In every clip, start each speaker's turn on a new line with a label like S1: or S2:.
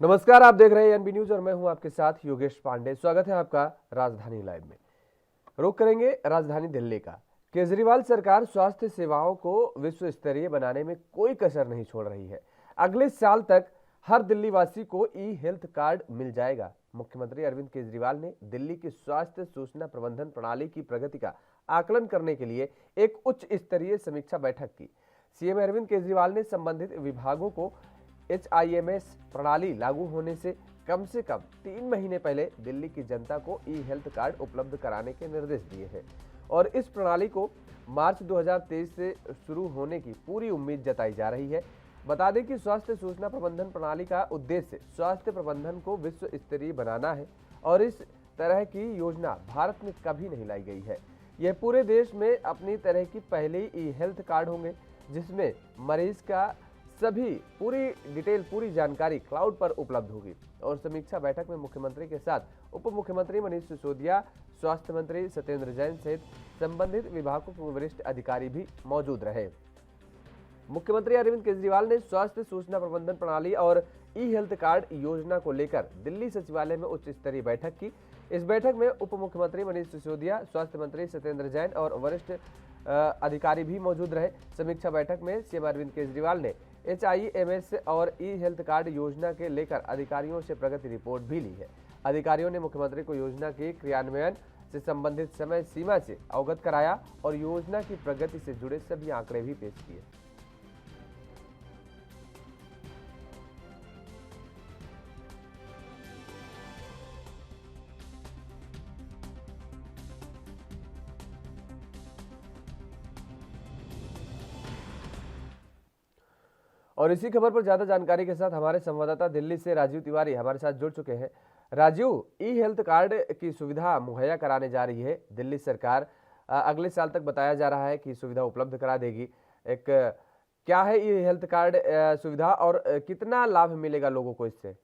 S1: नमस्कार, आप देख रहे हैं एनबी न्यूज और मैं हूं आपके साथ योगेश पांडे। स्वागत है आपका राजधानी लाइव में। रुख करेंगे राजधानी दिल्ली का। केजरीवाल सरकार स्वास्थ्य सेवाओं को विश्व स्तरीय बनाने में कोई कसर नहीं छोड़ रही है। अगले साल तक हर दिल्ली वासी को ई हेल्थ कार्ड मिल जाएगा। मुख्यमंत्री अरविंद केजरीवाल ने दिल्ली की स्वास्थ्य सूचना प्रबंधन प्रणाली की प्रगति का आकलन करने के लिए एक उच्च स्तरीय समीक्षा बैठक की। सीएम अरविंद केजरीवाल ने संबंधित विभागों को HIMS प्रणाली लागू होने से कम 3 महीने पहले दिल्ली की जनता को ई हेल्थ कार्ड उपलब्ध कराने के निर्देश दिए हैं और इस प्रणाली को मार्च 2023 से शुरू होने की पूरी उम्मीद जताई जा रही है। बता दें कि स्वास्थ्य सूचना प्रबंधन प्रणाली का उद्देश्य स्वास्थ्य प्रबंधन को विश्व स्तरीय बनाना है और इस तरह की योजना भारत में कभी नहीं लाई गई है। यह पूरे देश में अपनी तरह की पहले ई हेल्थ कार्ड होंगे जिसमें मरीज का सभी पूरी जानकारी क्लाउड पर उपलब्ध होगी। और समीक्षा बैठक में मुख्यमंत्री के साथ उप मुख्यमंत्री मनीष सिसोदिया, स्वास्थ्य मंत्री सत्येंद्र जैन सहित संबंधित विभागों के वरिष्ठ अधिकारी भी मौजूद रहे। मुख्यमंत्री अरविंद केजरीवाल ने स्वास्थ्य सूचना प्रबंधन प्रणाली और ई हेल्थ कार्ड योजना को लेकर दिल्ली सचिवालय में उच्च स्तरीय बैठक की। इस बैठक में उप मुख्यमंत्री मनीष सिसोदिया, स्वास्थ्य मंत्री सत्येंद्र जैन और वरिष्ठ अधिकारी भी मौजूद रहे। समीक्षा बैठक में सीएम अरविंद केजरीवाल ने HIMS और ई हेल्थ कार्ड योजना के लेकर अधिकारियों से प्रगति रिपोर्ट भी ली है। अधिकारियों ने मुख्यमंत्री को योजना के क्रियान्वयन से संबंधित समय सीमा से अवगत कराया और योजना की प्रगति से जुड़े सभी आंकड़े भी पेश किए। और इसी खबर पर ज्यादा जानकारी के साथ हमारे संवाददाता दिल्ली से राजीव तिवारी हमारे साथ जुड़ चुके हैं। राजीव, ई हेल्थ कार्ड की सुविधा मुहैया कराने जा रही है दिल्ली सरकार। अगले साल तक बताया जा रहा है कि सुविधा उपलब्ध करा देगी। एक क्या है ई हेल्थ कार्ड सुविधा और कितना लाभ मिलेगा लोगों को इससे?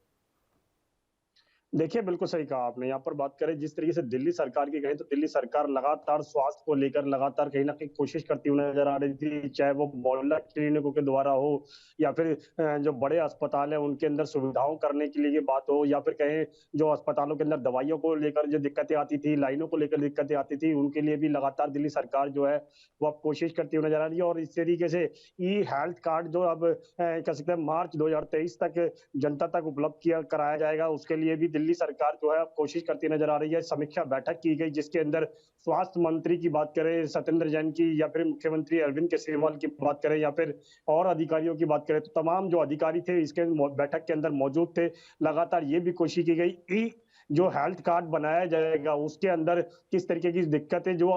S2: देखिए, बिल्कुल सही कहा आपने। यहाँ पर बात करें जिस तरीके से दिल्ली सरकार की कहें तो दिल्ली सरकार लगातार स्वास्थ्य को लेकर लगातार कहीं न कहीं कोशिश करती हुई नज़र आ रही थी, चाहे वो मोहल्ला क्लिनिकों के द्वारा हो या फिर जो बड़े अस्पताल हैं उनके अंदर सुविधाओं करने के लिए बात हो या फिर कहें जो अस्पतालों के अंदर दवाइयों को लेकर जो दिक्कतें आती थी, लाइनों को लेकर दिक्कतें आती थी, उनके लिए भी लगातार दिल्ली सरकार जो है वो अब कोशिश करती हुई नज़र आ रही है। और इस तरीके से ई हेल्थ कार्ड जो अब कह सकते हैं मार्च 2023 तक जनता तक उपलब्ध किया कराया जाएगा, उसके लिए भी दिल्ली सरकार जो है कोशिश करती नजर आ रही है। समीक्षा बैठक की गई जिसके अंदर स्वास्थ्य मंत्री की बात करें सत्येंद्र जैन की या फिर मुख्यमंत्री अरविंद केजरीवाल की बात करें या फिर और अधिकारियों की बात करें तो तमाम जो अधिकारी थे इसके बैठक के अंदर मौजूद थे। लगातार ये भी कोशिश की गई ई जो हेल्थ कार्ड बनाया जाएगा उसके अंदर किस तरीके की दिक्कतें जो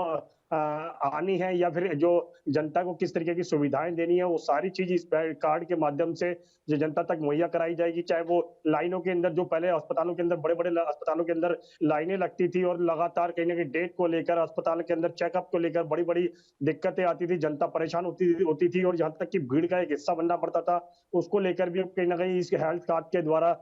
S2: आनी है या फिर जो जनता को किस तरीके की सुविधाएं देनी है वो सारी चीज इस कार्ड के माध्यम से जो जनता तक मुहैया कराई जाएगी। चाहे वो लाइनों के अंदर जो पहले अस्पतालों के अंदर बड़े-बड़े अस्पतालों के अंदर लाइनें लगती थी और लगातार कहीं न कहीं डेट को लेकर अस्पताल के अंदर चेकअप को लेकर बड़ी-बड़ी दिक्कतें आती थी, जनता परेशान होती थी और यहाँ तक कि भीड़ का एक हिस्सा बनना पड़ता था। उसको लेकर भी अब कहीं न कहीं इस हेल्थ कार्ड के द्वारा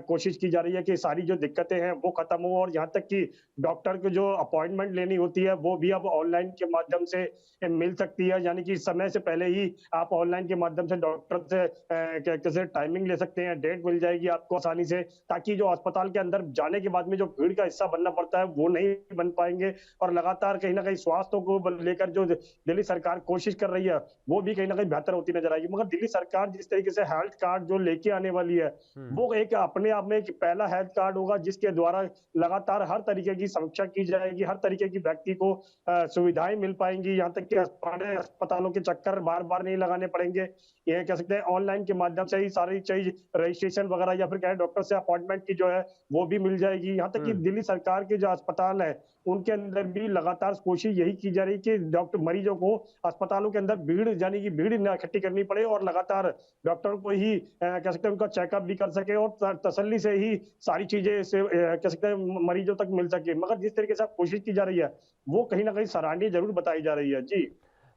S2: कोशिश की जा रही है कि सारी जो दिक्कतें हैं वो खत्म हो और यहाँ तक कि डॉक्टर को जो अपॉइंटमेंट लेनी होती है वो भी अब ऑनलाइन के माध्यम से मिल सकती है। यानी कि समय से पहले ही आप ऑनलाइन के माध्यम से डॉक्टर से कैसे टाइमिंग ले सकते हैं, डेट मिल जाएगी आपको आसानी से, ताकि जो अस्पताल के अंदर जाने के बाद में जो भीड़ का हिस्सा बनना पड़ता है वो नहीं बन पाएंगे। और लगातार कहीं ना कहीं स्वास्थ्य को लेकर जो दिल्ली सरकार कोशिश कर रही है वो भी कहीं ना कहीं बेहतर होती नजर आएगी। मगर दिल्ली सरकार जिस तरीके से हेल्थ कार्ड जो लेके आने वाली है वो एक अपने आप में एक पहला हेल्थ कार्ड होगा जिसके द्वारा लगातार हर तरीके की समीक्षा की जाएगी, हर तरीके की व्यक्ति को सुविधाएं मिल पाएंगी, यहाँ तक कि बड़े अस्पतालों के चक्कर बार बार नहीं लगाने पड़ेंगे। ये कह सकते हैं ऑनलाइन के माध्यम से ही सारी चीज रजिस्ट्रेशन वगैरह या फिर कहें डॉक्टर से अपॉइंटमेंट की जो है वो भी मिल जाएगी। यहाँ तक कि दिल्ली सरकार के जो अस्पताल है उनके अंदर भी लगातार कोशिश यही की जा रही है कि डॉक्टर मरीजों को अस्पतालों के अंदर भीड़ यानी कि भीड़ न इकट्ठी करनी पड़े और लगातार डॉक्टर को ही कह सकते हैं उनका चेकअप भी कर सके और तसल्ली से ही सारी चीजें से कह सकते हैं मरीजों तक मिल सके। मगर जिस तरीके से कोशिश की जा रही है वो कहीं ना कहीं सराहनीय जरूर बताई जा रही है। जी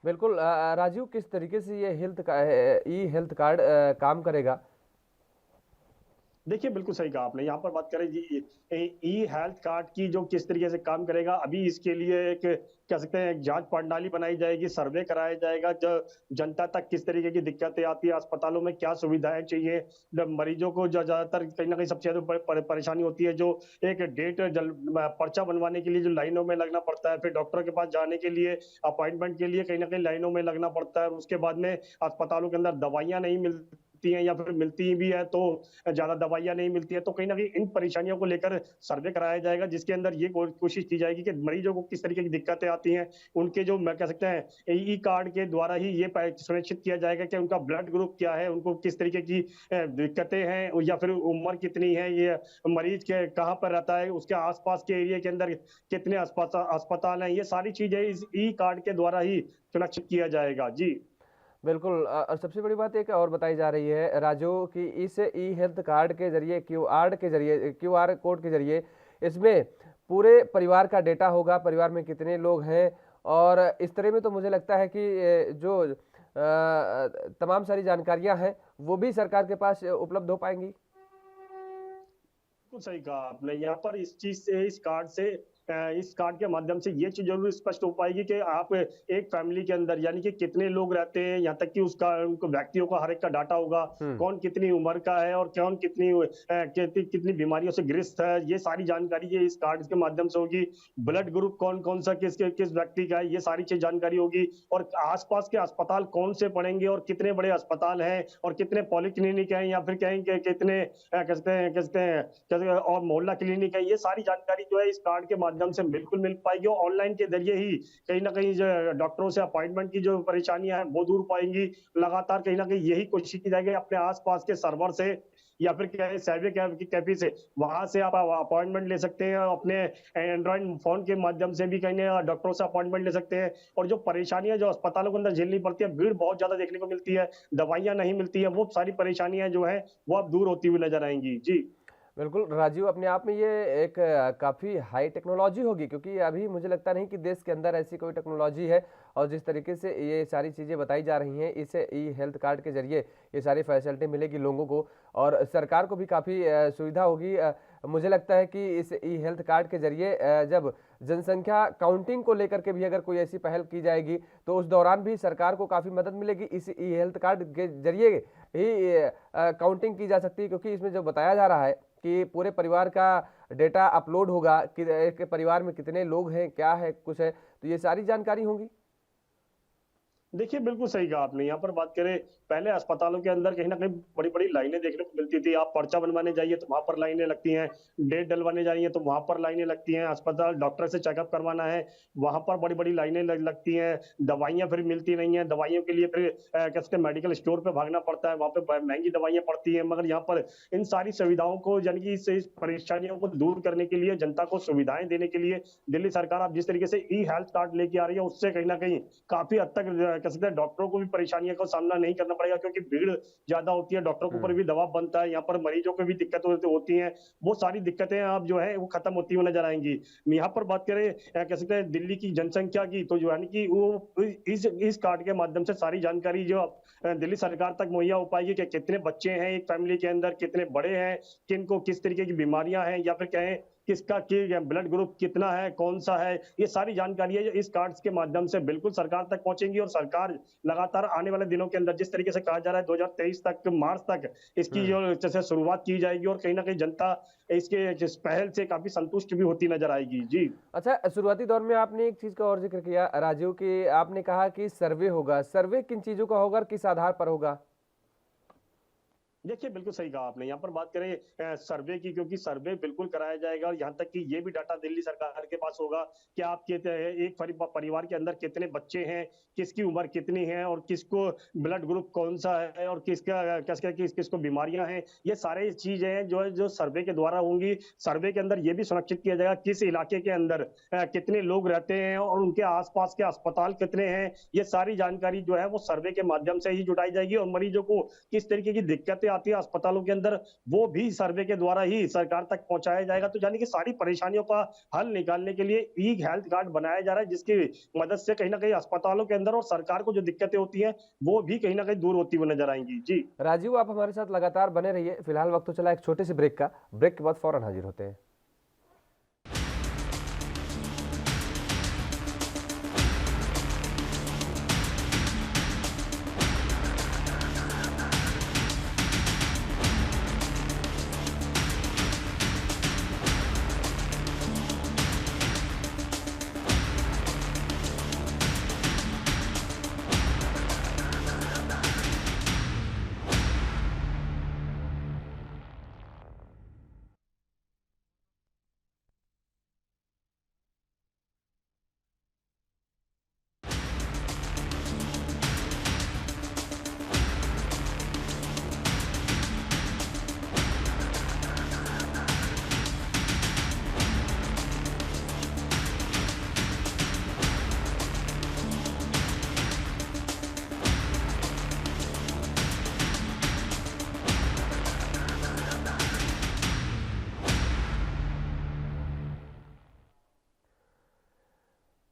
S1: बिल्कुल। राजीव, किस तरीके से ये ई हेल्थ कार्ड काम करेगा?
S2: देखिए, बिल्कुल सही कहा आपने। यहाँ पर बात करें जी ई हेल्थ कार्ड की जो किस तरीके से काम करेगा, अभी इसके लिए एक कह सकते हैं एक जाँच प्रणाली बनाई जाएगी, सर्वे कराया जाएगा, ज जनता तक किस तरीके की दिक्कतें आती हैं, अस्पतालों में क्या सुविधाएँ चाहिए। जब मरीजों को ज़्यादातर कहीं न कहीं सबसे ज़्यादा परेशानी होती है, जो एक डेट पर्चा बनवाने के लिए जो लाइनों में लगना पड़ता है, फिर डॉक्टर के पास जाने के लिए, अपॉइंटमेंट के लिए कहीं न कहीं लाइनों में लगना पड़ता है और उसके बाद में अस्पतालों के अंदर दवाइयाँ नहीं मिलती हैं या फिर मिलती भी है तो ज़्यादा दवाइयाँ नहीं मिलती है, तो कहीं न कहीं इन परेशानियों को लेकर सर्वे कराया जाएगा, जिसके अंदर ये कोशिश की जाएगी कि मरीजों को किस तरीके की दिक्कतें आती हैं। उनके जो मैं कह सकते हैं ई कार्ड के द्वारा ही ये सुनिश्चित किया जाएगा कि उनका ब्लड ग्रुप क्या है, उनको किस तरीके की दिक्कतें हैं या फिर उम्र कितनी है, ये मरीज के कहाँ पर रहता है, उसके आस-पास के एरिया के अंदर कितने अस्पताल हैं, ये सारी चीज़ें इस ई कार्ड के द्वारा ही सुनिश्चित किया जाएगा। जी।
S1: बिल्कुल और सबसे बड़ी बात एक और बताई जा रही है राजू कि इस ई हेल्थ कार्ड के ज़रिए क्यूआर कोड के ज़रिए इसमें पूरे परिवार का डेटा होगा, परिवार में कितने लोग हैं और इस तरह में तो मुझे लगता है कि जो तमाम सारी जानकारियां हैं वो भी सरकार के पास उपलब्ध हो पाएंगी।
S2: बिल्कुल सही कहा आपने। यहाँ पर इस चीज़ से इस कार्ड के माध्यम से ये चीज़ ज़रूर स्पष्ट हो पाएगी कि आप एक फैमिली के अंदर यानी कि कितने लोग रहते हैं, यहाँ तक कि उसका उनको व्यक्तियों का हर एक का डाटा होगा,
S1: हम्म।
S2: कौन कितनी उम्र का है और कौन कितनी बीमारियों से ग्रस्त है, ये सारी जानकारी ये इस कार्ड के माध्यम से होगी। ब्लड ग्रुप कौन-कौन सा किस व्यक्ति का है, ये सारी चीज़ जानकारी होगी और आस-पास के अस्पताल कौन से पड़ेंगे और कितने बड़े अस्पताल हैं और कितने पॉलीक्लिनिक हैं या फिर कहें कि कितने कहते हैं और मोहल्ला क्लिनिक है, ये सारी जानकारी जो है इस कार्ड के माध्यम से बिल्कुल मिल पाएगी और ऑनलाइन के ज़रिए ही कहीं न कहीं जो डॉक्टरों से अपॉइंटमेंट की जो परेशानियाँ हैं, वो दूर पाएँगी। लगातार कहीं न कहीं यही कोशिश की जाएगी अपने आस-पास के सर्वर से या फिर क्या है सर्वे कैफ़े से, वहाँ से आप अपॉइंटमेंट ले सकते हैं और अपने एंड्रॉइड फ़ोन के माध्यम से भी कहीं न डॉक्टरों से अपॉइंटमेंट ले सकते हैं और जो परेशानियाँ जो अस्पतालों के अंदर झेलनी पड़ती है, भीड़ बहुत ज़्यादा देखने को मिलती है, दवाइयाँ नहीं मिलती हैं, वो सारी परेशानियाँ जो हैं, वो अब दूर होती हुई नज़र आएँगी। जी।
S1: बिल्कुल राजीव, अपने आप में ये एक काफ़ी हाई टेक्नोलॉजी होगी क्योंकि अभी मुझे लगता नहीं कि देश के अंदर ऐसी कोई टेक्नोलॉजी है और जिस तरीके से ये सारी चीज़ें बताई जा रही हैं इस ई हेल्थ कार्ड के जरिए ये सारी फैसिलिटी मिलेगी लोगों को और सरकार को भी काफ़ी सुविधा होगी। मुझे लगता है कि इस ई हेल्थ कार्ड के जरिए जब जनसंख्या काउंटिंग को लेकर के भी अगर कोई ऐसी पहल की जाएगी तो उस दौरान भी सरकार को काफ़ी मदद मिलेगी। इस ई हेल्थ कार्ड के जरिए ही काउंटिंग की जा सकती है क्योंकि इसमें जो बताया जा रहा है कि पूरे परिवार का डेटा अपलोड होगा कि एक परिवार में कितने लोग हैं, क्या है, कुछ है, तो ये सारी जानकारी होगी।
S2: देखिए, बिल्कुल सही कहा आपने। यहाँ पर बात करें, पहले अस्पतालों के अंदर कहीं न कहीं बड़ी-बड़ी लाइनें देखने को मिलती थी। आप पर्चा बनवाने जाइए तो वहाँ पर लाइनें लगती हैं, डेट डलवाने जाइए तो वहाँ पर लाइनें लगती हैं, अस्पताल डॉक्टर से चेकअप करवाना है, वहाँ पर बड़ी-बड़ी लाइनें लगती हैं, दवाइयाँ फिर मिलती नहीं हैं, दवाइयों के लिए फिर क्या कहते हैं मेडिकल स्टोर पे भागना पड़ता है, वहाँ पे ब महँगी दवाइयाँ पड़ती हैं। मगर यहाँ पर इन सारी सुविधाओं को यानी कि इस परेशानियों को दूर करने के लिए, जनता को सुविधाएँ देने के लिए दिल्ली सरकार अब जिस तरीके से ई हेल्थ कार्ड लेके आ रही है, उससे कहीं न कहीं काफ़ी हद तक कह सकते हैं डॉक्टरों को भी परेशानियों का सामना नहीं करना पड़ेगा क्योंकि भीड़ ज़्यादा होती है, डॉक्टरों के ऊपर भी दबाव बनता है, यहाँ पर मरीजों को भी दिक्कत होती हैं, वो सारी दिक्कतें अब जो है वो खत्म होती हुई नज़र आएँगी। यहाँ पर बात करें कह सकते हैं दिल्ली की जनसंख्या की तो जो यानी कि वो इस कार्ड के माध्यम से सारी जानकारी जो दिल्ली सरकार तक मुहैया हो पाएगी कि कितने बच्चे हैं एक फैमिली के अंदर, कितने बड़े हैं, किनको किस तरीके की बीमारियाँ हैं या फिर कहें किसका कि ब्लड ग्रुप कितना है, कौन-सा है, ये सारी जानकारियाँ जो इस कार्ड्स के माध्यम से बिल्कुल सरकार तक पहुँचेंगी और सरकार लगातार आने वाले दिनों के अंदर जिस तरीके से कहा जा रहा है 2023 तक मार्च तक इसकी जो जैसे शुरुआत की जाएगी और कहीं न कहीं जनता इसके जिस पहल से काफ़ी संतुष्ट भी होती नज़र आएगी। जी।
S1: अच्छा, शुरुआती दौर में आपने एक चीज़ का और जिक्र किया राजीव कि आपने कहा कि सर्वे होगा, सर्वे किन चीज़ों का होगा और किस आधार पर होगा?
S2: देखिए, बिल्कुल सही कहा आपने। यहाँ पर बात करें सर्वे की क्योंकि सर्वे बिल्कुल कराया जाएगा और यहाँ तक कि ये भी डाटा दिल्ली सरकार के पास होगा कि आपके एक परिवार के अंदर कितने बच्चे हैं, किसकी उम्र कितनी है और किसको ब्लड ग्रुप कौन-सा है और किसको बीमारियाँ हैं। ये सारे चीज़ें हैं जो है जो सर्वे के द्वारा होंगी। सर्वे के अंदर ये भी सुनिश्चित किया जाएगा किस इलाके के अंदर कितने लोग रहते हैं और उनके आस-पास के अस्पताल कितने हैं। ये सारी जानकारी जो है वो सर्वे के माध्यम से ही जुटाई जाएगी और मरीजों को किस तरीके की दिक्कतें आती है अस्पतालों के अंदर, वो भी सर्वे के द्वारा ही सरकार तक पहुंचाया जाएगा। तो यानी कि सारी परेशानियों का हल निकालने के लिए ई हेल्थ कार्ड बनाया जा रहा है, जिसकी मदद से कहीं ना कहीं अस्पतालों के अंदर और सरकार को जो दिक्कतें होती हैं वो भी कहीं ना कहीं दूर होती हुई नजर आएंगी। जी
S1: राजीव, आप हमारे साथ लगातार बने रहिए। फिलहाल वक्त तो चला एक छोटे से ब्रेक का। ब्रेक के बाद फौरन हाजिर होते हैं।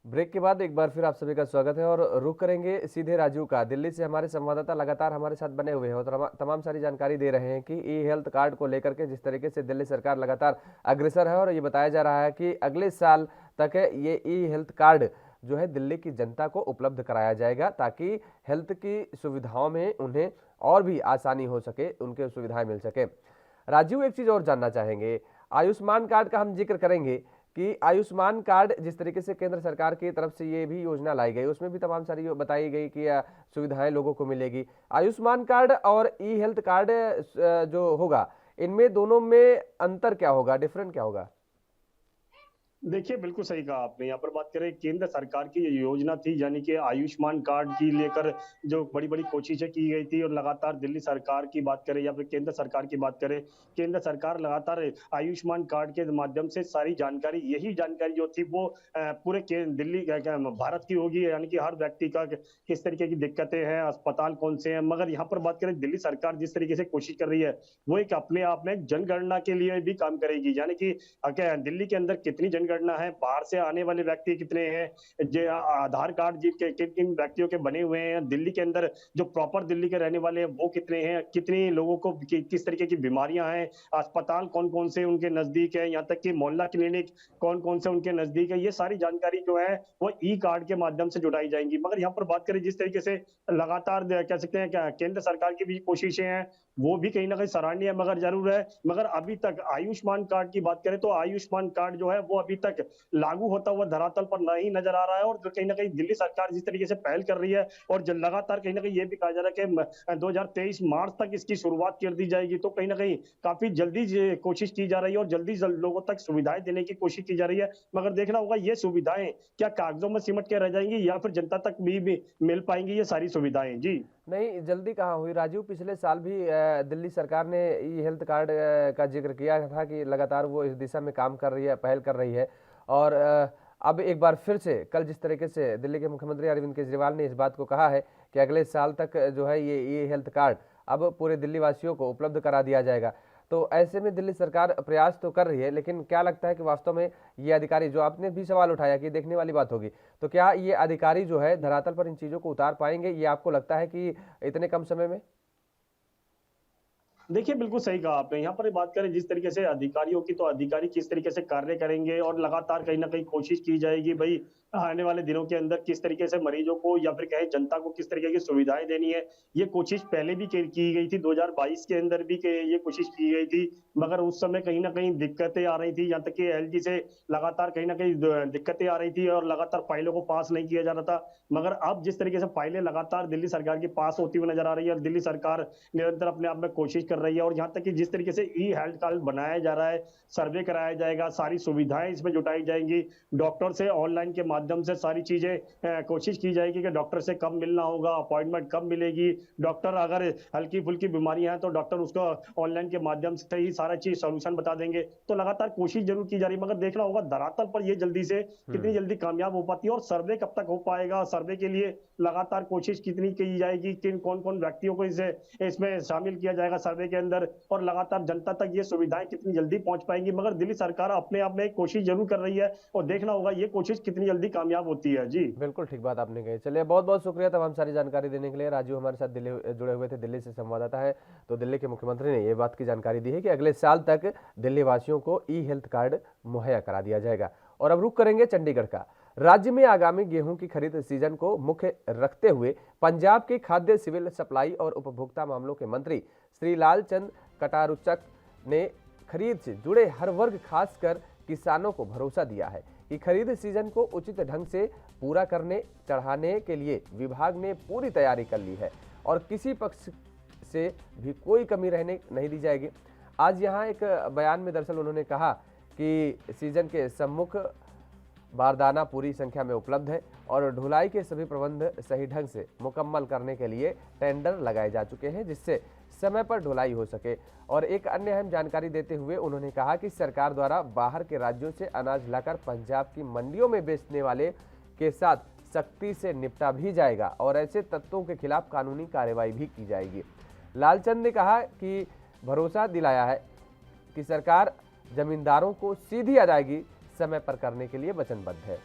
S1: ब्रेक के बाद एक बार फिर आप सभी का स्वागत है और रुख करेंगे सीधे राजीव का। दिल्ली से हमारे संवाददाता लगातार हमारे साथ बने हुए हैं और तमाम सारी जानकारी दे रहे हैं कि ई हेल्थ कार्ड को लेकर के जिस तरीके से दिल्ली सरकार लगातार अग्रसर है और ये बताया जा रहा है कि अगले साल तक ये ई हेल्थ कार्ड जो है दिल्ली की जनता को उपलब्ध कराया जाएगा, ताकि हेल्थ की सुविधाओं में उन्हें और भी आसानी हो सके, उनके सुविधाएं मिल सके। राजीव, एक चीज़ और जानना चाहेंगे, आयुष्मान कार्ड का हम जिक्र करेंगे कि आयुष्मान कार्ड जिस तरीके से केंद्र सरकार की तरफ से ये भी योजना लाई गई, उसमें भी तमाम सारी बताई गई कि सुविधाएं लोगों को मिलेगी। आयुष्मान कार्ड और ई हेल्थ कार्ड जो होगा, इनमें दोनों में अंतर क्या होगा, डिफरेंट क्या होगा?
S2: देखिए, बिल्कुल सही कहा आपने। यहाँ पर बात करें केंद्र सरकार की ये योजना थी, यानी कि आयुष्मान कार्ड की लेकर जो बड़ी-बड़ी कोशिशें की गई थी, और लगातार दिल्ली सरकार की बात करें या फिर केंद्र सरकार की बात करें, केंद्र सरकार लगातार आयुष्मान कार्ड के माध्यम से सारी जानकारी, यही जानकारी जो थी वो पूरे दिल्ली क्या भारत की होगी, यानी कि हर व्यक्ति का किस तरीके की दिक्कतें हैं, अस्पताल कौन से हैं। मगर यहाँ पर बात करें दिल्ली सरकार जिस तरीके से कोशिश कर रही है, वो एक अपने आप में जनगणना के लिए भी काम करेगी, यानी कि क्या दिल्ली के अंदर कितनी जनगणना है, बाहर से आने वाले व्यक्ति कितने हैं, जो आधार कार्ड किन किन व्यक्तियों के बने हुए हैं, दिल्ली के अंदर जो प्रॉपर दिल्ली के रहने वाले हैं वो कितने हैं, कितने लोगों को किस तरीके की बीमारियां हैं, अस्पताल कौन कौन से उनके नजदीक है, यहाँ तक कि मोहल्ला क्लिनिक कौन कौन से उनके नजदीक है, ये सारी जानकारी जो है वो ई कार्ड के माध्यम से जुटाई जाएंगी। मगर यहाँ पर बात करें जिस तरीके से लगातार कह सकते हैं क्या केंद्र सरकार की भी कोशिशें हैं, वो भी कहीं ना कहीं सराहनीय मगर जरूर है। मगर अभी तक आयुष्मान कार्ड की बात करें तो आयुष्मान कार्ड जो है वो अभी तक लागू होता हुआ धरातल पर नहीं नजर आ रहा है। और कहीं ना कहीं दिल्ली सरकार जिस तरीके से पहल कर रही है, और लगातार कहीं ना कहीं ये भी कहा जा रहा है कि 2023 मार्च तक इसकी शुरुआत कर दी जाएगी, तो कहीं ना कहीं काफी जल्दी कोशिश की जा रही है और जल्दी लोगों तक सुविधाएं देने की कोशिश की जा रही है। मगर देखना होगा ये सुविधाएं क्या कागजों में सिमट के रह जाएंगी या फिर जनता तक भी मिल पाएंगी ये सारी सुविधाएं। जी
S1: नहीं, जल्दी कहाँ हुई राजीव। पिछले साल भी दिल्ली सरकार ने ई हेल्थ कार्ड का जिक्र किया था कि लगातार वो इस दिशा में काम कर रही है, पहल कर रही है। और अब एक बार फिर से कल जिस तरीके से दिल्ली के मुख्यमंत्री अरविंद केजरीवाल ने इस बात को कहा है कि अगले साल तक जो है ये ई हेल्थ कार्ड अब पूरे दिल्ली वासियों को उपलब्ध करा दिया जाएगा, तो ऐसे में दिल्ली सरकार प्रयास तो कर रही है, लेकिन क्या लगता है कि वास्तव में ये अधिकारी, जो आपने भी सवाल उठाया कि देखने वाली बात होगी, तो क्या ये अधिकारी जो है धरातल पर इन चीज़ों को उतार पाएंगे, ये आपको लगता है कि इतने कम समय में?
S2: देखिए, बिल्कुल सही कहा आपने। यहाँ पर बात करें जिस तरीके से अधिकारियों की, तो अधिकारी किस तरीके से कार्य करेंगे और लगातार कहीं न कहीं कोशिश की जाएगी भई आने वाले दिनों के अंदर किस तरीके से मरीजों को या फिर कहें जनता को किस तरीके की सुविधाएँ देनी है। ये कोशिश पहले भी की गई थी, 2022 के अंदर भी ये कोशिश की गई थी, मगर उस समय कहीं न कहीं दिक्कतें आ रही थी। यहाँ तक कि एलजी से लगातार कहीं न कहीं दिक्कतें आ रही थी और लगातार फाइलों को पास नहीं किया जा रहा था। मगर अब जिस तरीके से फाइलें लगातार दिल्ली सरकार की पास होती हुई नज़र आ रही है और दिल्ली सरकार निरंतर अपने आप में कोशिश कर रही है, और यहाँ तक कि जिस तरीके से ई हेल्थ कार्ड बनाया जा रहा है, सर्वे कराया जाएगा, सारी सुविधाएं इसमें जुटाई जाएंगी, डॉक्टर से ऑनलाइन के माध्यम से सारी चीजें कोशिश की जाएगी कि डॉक्टर से कब मिलना होगा, अपॉइंटमेंट कब मिलेगी, डॉक्टर अगर हल्की फुल्की बीमारियां हैं तो डॉक्टर उसको ऑनलाइन के माध्यम से ही सारा चीज सोल्यूशन बता देंगे। तो लगातार कोशिश जरूर की जा रही है, मगर देखना होगा धरातल पर ये जल्दी से कितनी जल्दी कामयाब हो पाती है और सर्वे कब तक हो पाएगा। सर्वे के लिए लगातार कोशिश कितनी की जाएगी, किन कौन कौन व्यक्तियों को इसमें शामिल किया जाएगा सर्वे दायरे के अंदर और लगातार जनता तक ये सुविधाएं कितनी जल्दी पहुंच पाएंगी। मगर दिल्ली सरकार अपने आप में एक कोशिश जरूर कर रही है और देखना होगा ये कोशिश कितनी जल्दी कामयाब होती है। जी
S1: बिल्कुल ठीक बात आपने कही। चलिए, बहुत बहुत शुक्रिया तमाम सारी जानकारी देने के लिए। राजू हमारे साथ दिल्ली जुड़े हुए थे, दिल्ली से संवाददाता है। तो दिल्ली के मुख्यमंत्री ने ये बात की जानकारी दी है कि अगले साल तक दिल्ली वासियों को ई हेल्थ कार्ड मुहैया करा दिया जाएगा। और अब रुख करेंगे चंडीगढ़ का। राज्य में आगामी गेहूं की खरीद सीजन को मुख्य रखते हुए पंजाब के खाद्य, सिविल सप्लाई और उपभोक्ता मामलों के मंत्री श्री लालचंद कटारुचक ने खरीद से जुड़े हर वर्ग, खासकर किसानों को भरोसा दिया है कि खरीद सीजन को उचित ढंग से पूरा करने चढ़ाने के लिए विभाग ने पूरी तैयारी कर ली है और किसी पक्ष से भी कोई कमी रहने नहीं दी जाएगी। आज यहाँ एक बयान में दरअसल उन्होंने कहा कि सीजन के सम्मुख बारदाना पूरी संख्या में उपलब्ध है और ढुलाई के सभी प्रबंध सही ढंग से मुकम्मल करने के लिए टेंडर लगाए जा चुके हैं, जिससे समय पर ढुलाई हो सके। और एक अन्य अहम जानकारी देते हुए उन्होंने कहा कि सरकार द्वारा बाहर के राज्यों से अनाज लाकर पंजाब की मंडियों में बेचने वाले के साथ सख्ती से निपटा भी जाएगा और ऐसे तत्वों के खिलाफ कानूनी कार्रवाई भी की जाएगी। लालचंद ने कहा कि भरोसा दिलाया है कि सरकार जमींदारों को सीधी अदायगी समय पर करने के लिए वचनबद्ध है।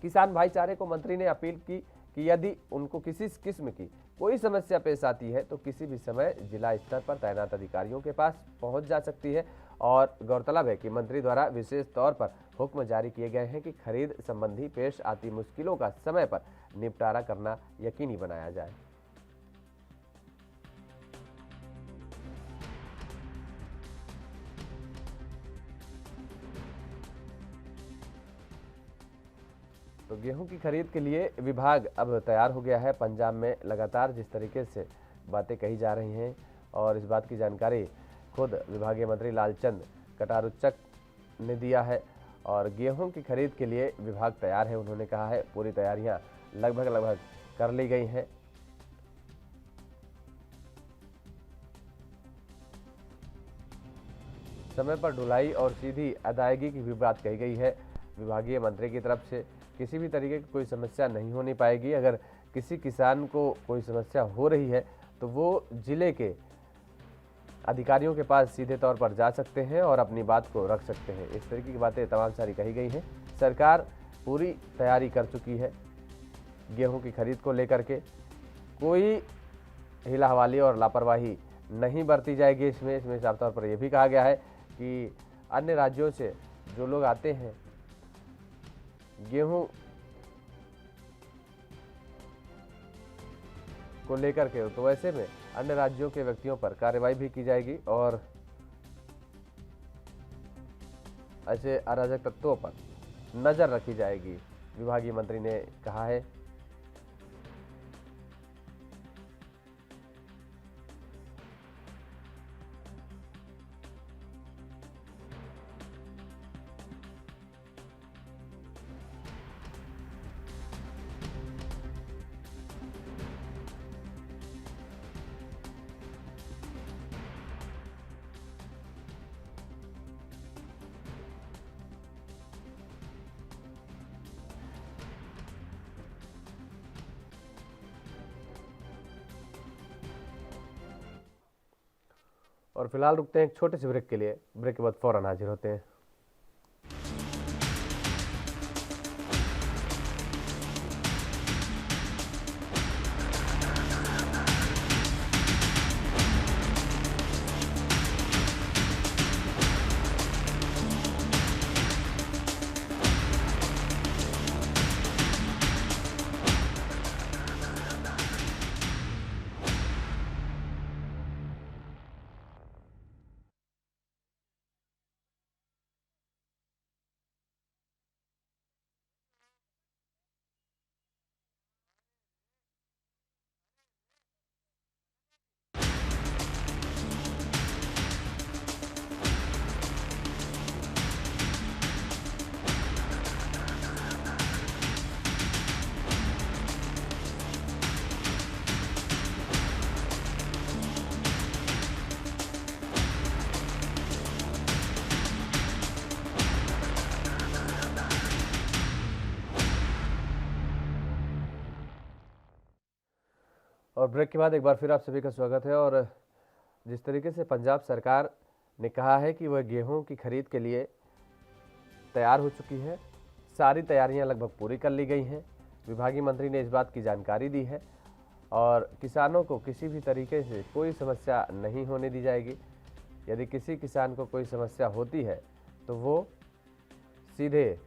S1: किसान भाईचारे को मंत्री ने अपील की कि यदि उनको किसी किस्म की कोई समस्या पेश आती है तो किसी भी समय जिला स्तर पर तैनात अधिकारियों के पास पहुंच जा सकती है। और गौरतलब है कि मंत्री द्वारा विशेष तौर पर हुक्म जारी किए गए हैं कि खरीद संबंधी पेश आती मुश्किलों का समय पर निपटारा करना यकीनी बनाया जाए। तो गेहूं की खरीद के लिए विभाग अब तैयार हो गया है। पंजाब में लगातार जिस तरीके से बातें कही जा रही हैं और इस बात की जानकारी खुद विभागीय मंत्री लालचंद कटारुचक ने दिया है और गेहूं की खरीद के लिए विभाग तैयार है। उन्होंने कहा है पूरी तैयारियां लगभग कर ली गई हैं। समय पर ढुलाई और सीधी अदायगी की भी बात कही गई है विभागीय मंत्री की तरफ से। किसी भी तरीके की कोई समस्या नहीं होनी पाएगी। अगर किसी किसान को कोई समस्या हो रही है तो वो जिले के अधिकारियों के पास सीधे तौर पर जा सकते हैं और अपनी बात को रख सकते हैं। इस तरीके की बातें तमाम सारी कही गई हैं। सरकार पूरी तैयारी कर चुकी है गेहूं की खरीद को लेकर के। कोई हिला हवाली और लापरवाही नहीं बरती जाएगी। इसमें साफ तौर पर यह भी कहा गया है कि अन्य राज्यों से जो लोग आते हैं गेहूं को लेकर के, तो ऐसे में अन्य राज्यों के व्यक्तियों पर कार्रवाई भी की जाएगी और ऐसे अराजक तत्वों पर नजर रखी जाएगी, विभागीय मंत्री ने कहा है। और फिलहाल रुकते हैं एक छोटे से ब्रेक के लिए। ब्रेक के बाद फौरन हाजिर होते हैं। और ब्रेक के बाद एक बार फिर आप सभी का स्वागत है। और जिस तरीके से पंजाब सरकार ने कहा है कि वह गेहूं की खरीद के लिए तैयार हो चुकी है, सारी तैयारियां लगभग पूरी कर ली गई हैं। विभागीय मंत्री ने इस बात की जानकारी दी है और किसानों को किसी भी तरीके से कोई समस्या नहीं होने दी जाएगी। यदि किसी किसान को कोई समस्या होती है तो वो सीधे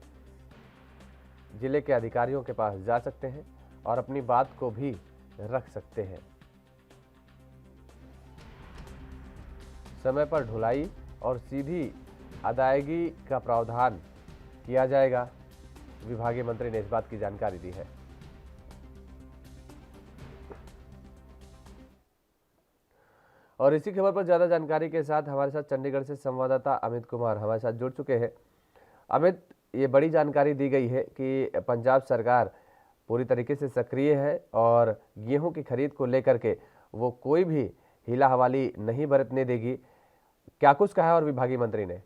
S1: जिले के अधिकारियों के पास जा सकते हैं और अपनी बात को भी रख सकते हैं। समय पर ढुलाई और सीधी अदायगी का प्रावधान किया जाएगा। विभागीय मंत्री ने इस बात की जानकारी दी है। और इसी खबर पर ज्यादा जानकारी के साथ हमारे साथ चंडीगढ़ से संवाददाता अमित कुमार हमारे साथ जुड़ चुके हैं। अमित, ये बड़ी जानकारी दी गई है कि पंजाब सरकार पूरी तरीके से सक्रिय है और गेहूं की खरीद को लेकर के वो कोई भी हीला हवाली नहीं बरतने देगी। क्या कुछ कहा है और विभागीय मंत्री ने?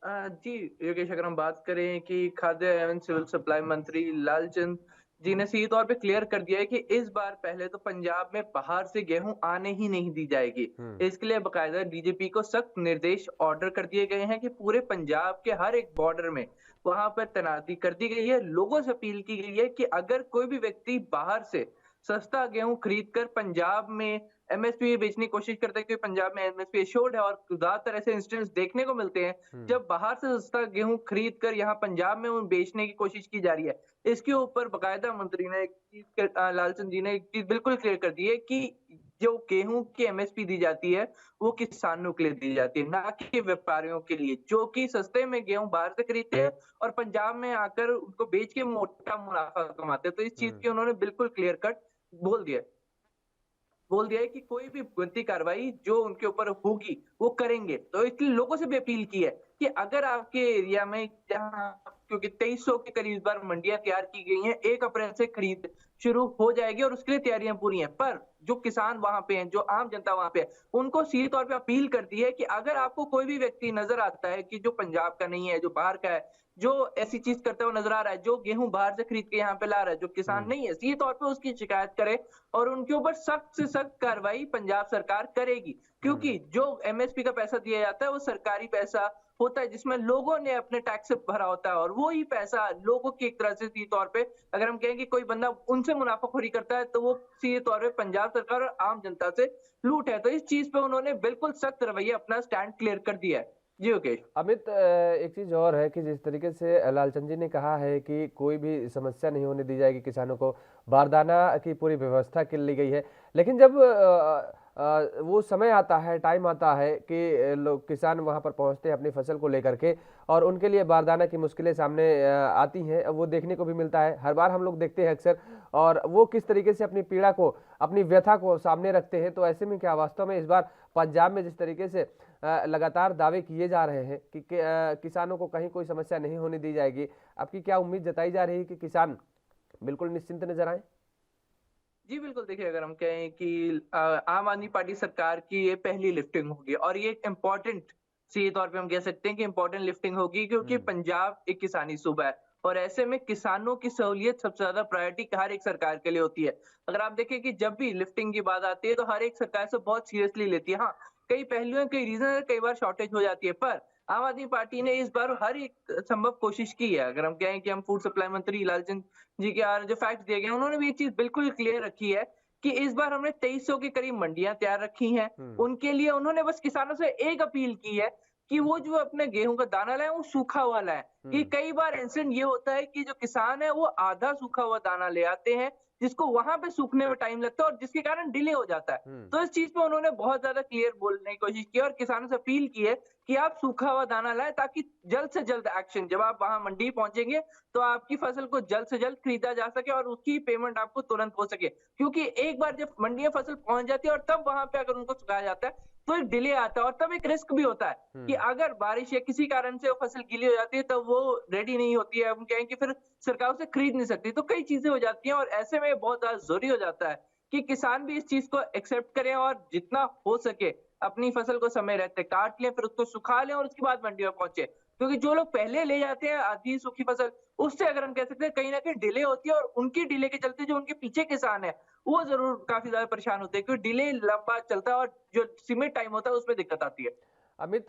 S3: जी योगेश, अगर हम बात करें कि खाद्य एवं सिविल सप्लाई मंत्री लालचंद जी ने सीधे तौर पे क्लियर कर दिया है कि इस बार पहले तो पंजाब में बाहर से गेहूं आने ही नहीं दी जाएगी। इसके लिए बकायदा डीजीपी को सख्त निर्देश ऑर्डर कर दिए गए हैं कि पूरे पंजाब के हर एक बॉर्डर में वहां पर तैनाती कर दी गई है। लोगों से अपील की गई है कि अगर कोई भी व्यक्ति बाहर से सस्ता गेहूं खरीद कर पंजाब में एमएसपी बेचने की कोशिश करता है, क्योंकि पंजाब में एमएसपी एश्योर्ड है और ज्यादातर ऐसे इंस्टेंस देखने को मिलते हैं जब बाहर से सस्ता गेहूं खरीद कर यहाँ पंजाब में उन बेचने की कोशिश की जा रही है। इसके ऊपर बकायदा मंत्री ने एक चीज, लालचंद जी ने एक चीज बिल्कुल क्लियर कर दी है कि जो गेहूं की एमएसपी दी जाती है वो किसानों के लिए दी जाती है, ना कि व्यापारियों के लिए, जो कि सस्ते में गेहूं बाहर से खरीदते हैं और पंजाब में आकर उनको बेच के मोटा मुनाफा कमाते हैं। तो इस चीज की उन्होंने बिल्कुल क्लियर कट बोल दिया है कि कोई भी बनती कार्रवाई जो उनके ऊपर होगी वो करेंगे। तो इसलिए लोगों से भी अपील की है कि अगर आपके एरिया में जहां, क्योंकि 2300 के करीब बार मंडियां तैयार की गई हैं, 1 अप्रैल से खरीद शुरू हो जाएगी और उसके लिए तैयारियां पूरी हैं, पर जो किसान वहां पे हैं, जो आम जनता वहां पे है, उनको सीधे तौर पे अपील कर दी है कि अगर आपको कोई भी व्यक्ति नजर आता है कि जो पंजाब का नहीं है, जो बाहर का है, जो ऐसी चीज करता हुआ नजर आ रहा है, जो गेहूं बाहर से खरीद के यहाँ पे ला रहा है, जो किसान नहीं है, सीधे तौर पे उसकी शिकायत करे और उनके ऊपर सख्त से सख्त कार्रवाई पंजाब सरकार करेगी। क्योंकि जो एमएसपी का पैसा दिया जाता है वो सरकारी पैसा होता है जिसमें लोगों ने अपने टैक्स से भरा होता है और वो ही पैसा लोगों की एक तरह से सीधे तौर पे, अगर हम कहें कि कोई बंदा उनसे मुनाफाखोरी करता है तो वो सीधे तौर पे पंजाब सरकार और आम जनता से लूट है। तो इस चीज पे उन्होंने बिल्कुल सख्त रवैया अपना स्टैंड क्लियर कर दिया है। जी योगेश।
S1: अमित, एक चीज और है कि जिस तरीके से लालचंद जी ने कहा है कि कोई भी समस्या नहीं होने दी जाएगी, किसानों को बारदाना की पूरी व्यवस्था कर ली गई है, लेकिन जब वो समय आता है, टाइम आता है कि लोग किसान वहां पर पहुंचते हैं अपनी फसल को लेकर के और उनके लिए बारदाना की मुश्किलें सामने आती हैं, वो देखने को भी मिलता है। हर बार हम लोग देखते हैं अक्सर, और वो किस तरीके से अपनी पीड़ा को, अपनी व्यथा को सामने रखते हैं। तो ऐसे में क्या वास्तव में इस बार पंजाब में जिस तरीके से लगातार दावे किए जा रहे हैं कि किसानों को कहीं कोई समस्या नहीं होने दी जाएगी, आपकी क्या उम्मीद जताई जा रही है कि किसान बिल्कुल निश्चिंत नजर आए?
S3: जी बिल्कुल, देखिए अगर हम कहें कि आम आदमी पार्टी सरकार की ये पहली लिफ्टिंग होगी और ये एक इम्पोर्टेंट, सीधे तौर पे हम कह सकते हैं कि इम्पोर्टेंट लिफ्टिंग होगी, क्योंकि पंजाब एक किसानी सूबा है और ऐसे में किसानों की सहूलियत सबसे ज्यादा प्रायोरिटी हर एक सरकार के लिए होती है। अगर आप देखें कि जब भी लिफ्टिंग की बात आती है तो हर एक सरकार से बहुत सीरियसली लेती है। हाँ, कई पहलुओं, कई रीजन है, कई बार शॉर्टेज हो जाती है, पर आम आदमी पार्टी ने इस बार हर एक संभव कोशिश की है। अगर हम कहें कि हम फूड सप्लाई मंत्री लालचंद जी के जो फैक्ट दिए गए, उन्होंने भी ये चीज बिल्कुल क्लियर रखी है कि इस बार हमने 2300 के करीब मंडियां तैयार रखी हैं। उनके लिए उन्होंने बस किसानों से एक अपील की है कि वो जो अपने गेहूं का दाना लाए वो सूखा हुआ लाए। कि कई बार इंसिडेंट ये होता है कि जो किसान है वो आधा सूखा हुआ दाना ले आते हैं, जिसको वहां पे सूखने में टाइम लगता है और जिसके कारण डिले हो जाता है। तो इस चीज पे उन्होंने बहुत ज्यादा क्लियर बोलने की कोशिश की और किसानों से अपील की है कि आप सूखा हुआ दाना लाएं, ताकि जल्द से जल्द एक्शन, जब आप वहां मंडी पहुंचेंगे तो आपकी फसल को जल्द से जल्द खरीदा जा सके और उसकी पेमेंट आपको तुरंत हो सके। क्योंकि एक बार जब मंडी में फसल पहुंच जाती है और तब वहां पे अगर उनको सुखाया जाता है तो एक डिले आता है और तब एक रिस्क भी होता है कि अगर बारिश या किसी कारण से वो फसल गीली हो जाती है तो वो रेडी नहीं होती है, हम कहें कि फिर सरकार उसे खरीद नहीं सकती। तो कई चीजें हो जाती हैं और ऐसे में बहुत ज्यादा जरूरी हो जाता है कि किसान भी इस चीज को एक्सेप्ट करें और जितना हो सके अपनी फसल को समय रहते काट लें, फिर उसको सुखा लें और उसके बाद मंडी में पहुंचे। क्योंकि जो लोग पहले ले जाते हैं आधी सूखी फसल, उससे अगर हम कह सकते हैं कहीं न कहीं डिले होती है और उनकी डिले के चलते जो उनके पीछे किसान हैं, वो ज़रूर काफ़ी ज़्यादा परेशान होते हैं क्योंकि डिले लंबा चलता है और जो सीमित टाइम होता है उसमें दिक्कत आती है।
S1: अमित,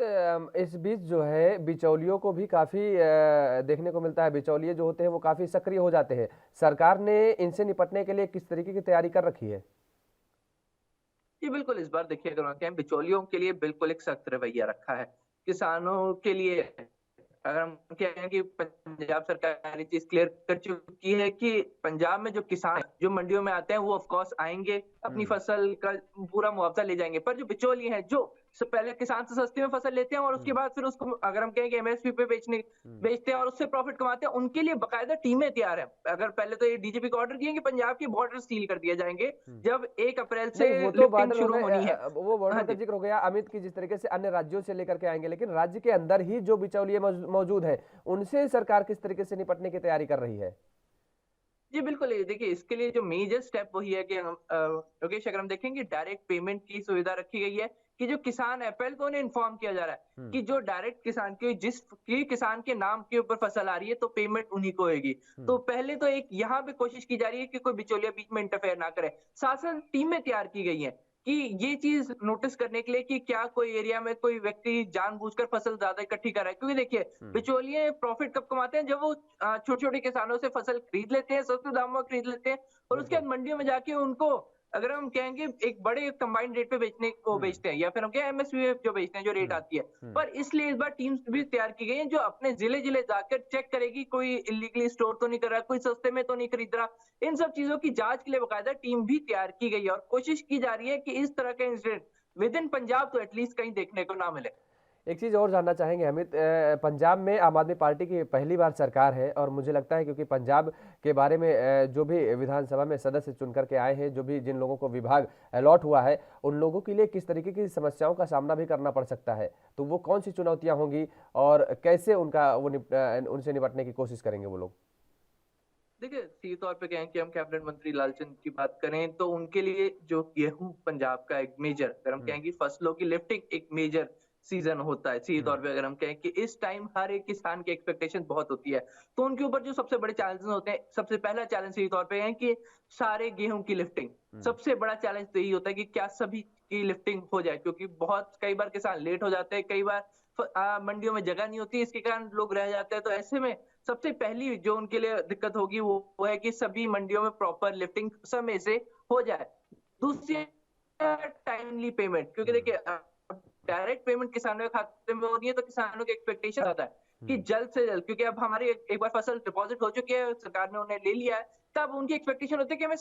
S1: इस बीच जो है बिचौलियों को भी काफ़ी देखने को मिलता है। बिचौलिए जो होते हैं वो काफ़ी सक्रिय हो जाते हैं। सरकार ने इनसे निपटने के लिए किस तरीके की तैयारी कर रखी है?
S3: जी, बिल्कुल, इस बार देखिए अगर हम कहें बिचौलियों के लिए बिल्कुल एक सख्त रवैया रखा है। किसानों के लिए अगर हम कहें कि पंजाब सरकार ये चीज़ क्लियर कर चुकी है कि पंजाब में जो किसान हैं, जो मंडियों में आते हैं वो ऑफ कोर्स आएँगे, अपनी
S1: हुँ,
S3: फसल का पूरा मुआवज़ा ले जाएँगे। पर जो बिचौलिए हैं, जो पहले किसान से सस्ते में फसल लेते हैं और उसके
S1: हुँ,
S3: बाद फिर उसको अगर हम कहें कि एमएसपी पे
S1: हुँ,
S3: बेचते हैं और उससे प्रॉफिट कमाते हैं, उनके लिए बाकायदा टीमें तैयार हैं। अगर पहले तो ये डीजीपी को ऑर्डर किए कि पंजाब के बॉर्डर सील कर दिए जाएँगे,
S1: हुँ।
S3: जब 1 अप्रैल से
S1: नहीं, वो तो
S3: लिफ्टिंग
S1: बॉर्डर हो
S3: शुरू
S1: गए,
S3: होनी है।
S1: वो
S3: हाँ
S1: बॉर्डर का
S3: जी।
S1: ज़िक्र हो गया अमित, की जिस तरीके से अन्य राज्यों से लेकर के आएँगे, लेकिन राज्य के अंदर ही जो बिचौलिए मौजूद हैं, उनसे सरकार किस तरीके से निपटने की तैयारी कर रही है?
S3: जी, बिल्कुल, ये देखिए इसके लिए जो मेजर स्टेप वही है कि हम योगेश अगर हम देखेंगे डायरेक्ट पेमेंट की सुविधा रखी गई है कि जो किसान है पहले तो उन्हें इन्फॉर्म किया जा रहा है
S1: हुँ,
S3: कि जो डायरेक्ट किसान की किसान के नाम के ऊपर फसल आ रही है तो पेमेंट उन्हीं को होगी।
S1: हुँ,
S3: तो पहले तो एक यहाँ पे कोशिश की जा रही है कि कोई बिचौलिया बीच में इंटरफेयर ना करे। साथ-साथ टीमें तैयार की गई हैं कि ये चीज़ नोटिस करने के लिए कि क्या कोई एरिया में कोई व्यक्ति जानबूझकर फसल ज़्यादा इकट्ठी कर रहा है। क्योंकि देखिए
S1: हुँ,
S3: बिचौलिए प्रॉफिट कब कमाते हैं जब वो छोटे-छोटे किसानों से फसल खरीद लेते हैं, सस्ते दामों में खरीद लेते हैं और उसके
S1: बिल्कुल।
S3: बाद मंडियों में जाके उनको अगर हम कहेंगे एक बड़े कंबाइंड रेट पे बेचने को
S1: हुँ,
S3: बेचते हैं या फिर हम कहें एमएसपी जो बेचते हैं, जो रेट
S1: हुँ,
S3: आती है।
S1: हुँ,
S3: पर इसलिए इस बार टीम्स भी तैयार की गई हैं जो अपने ज़िले-ज़िले जाकर चेक करेगी कोई इल्लीगली स्टोर तो नहीं कर रहा, कोई सस्ते में तो नहीं खरीद रहा। इन सब चीज़ों की जाँच के लिए बाकायदा टीम भी तैयार की गई है और कोशिश की जा रही है कि इस तरह के इंसिडेंट विद इन पंजाब तो एटलीस्ट कहीं देखने को ना मिले।
S1: एक चीज़ और जानना चाहेंगे अमित, पंजाब में आम आदमी पार्टी की पहली बार सरकार है और मुझे लगता है क्योंकि पंजाब के बारे में जो भी विधानसभा में सदस्य चुन करके आए हैं, जो भी जिन लोगों को विभाग अलॉट हुआ है, उन लोगों के लिए किस तरीके की समस्याओं का सामना भी करना पड़ सकता है? तो वो कौन सी चुनौतियाँ होंगी और कैसे उनसे निपटने की कोशिश करेंगे वो लोग?
S3: देखिए, सीधे तौर पे कहें कि हम कैबिनेट मंत्री लालचंद की बात करें तो उनके लिए जो गेहूँ पंजाब का एक मेजर अगर हम
S1: हुँ,
S3: कहें कि फसलों की लिफ्टिंग एक मेजर सीज़न होता है। सीधे
S1: हुँ,
S3: तौर पे अगर हम कहें कि इस टाइम हर एक किसान की एक्सपेक्टेशन बहुत होती है। तो उनके ऊपर जो सबसे बड़े चैलेंजेस होते हैं, सबसे पहला चैलेंज सीधे तौर पे है कि सारे गेहूँ की लिफ्टिंग।
S1: हुँ,
S3: सबसे बड़ा चैलेंज तो यही होता है कि क्या सभी की लिफ्टिंग हो जाए क्योंकि बहुत कई बार किसान लेट हो जाते हैं, कई बार मंडियों में जगह नहीं होती, इसके कारण लोग रह जाते हैं। तो ऐसे में सबसे पहली जो उनके लिए दिक्कत होगी वो है कि सभी मंडियों में प्रॉपर लिफ्टिंग समय से हो जाए। दूसरी टाइमली पेमेंट क्योंकि
S1: हुँ,
S3: देखिए डायरेक्ट पेमेंट किसानों के खाते में हो रही है तो किसानों की एक्सपेक्टेशन आता है कि
S1: हुँ,
S3: जल्द से जल्द क्योंकि अब हमारी एक बार फसल डिपॉजिट हो चुकी है, सरकार ने उन्हें ले लिया है, तब उनकी एक्सपेक्टेशन होती है कि हमें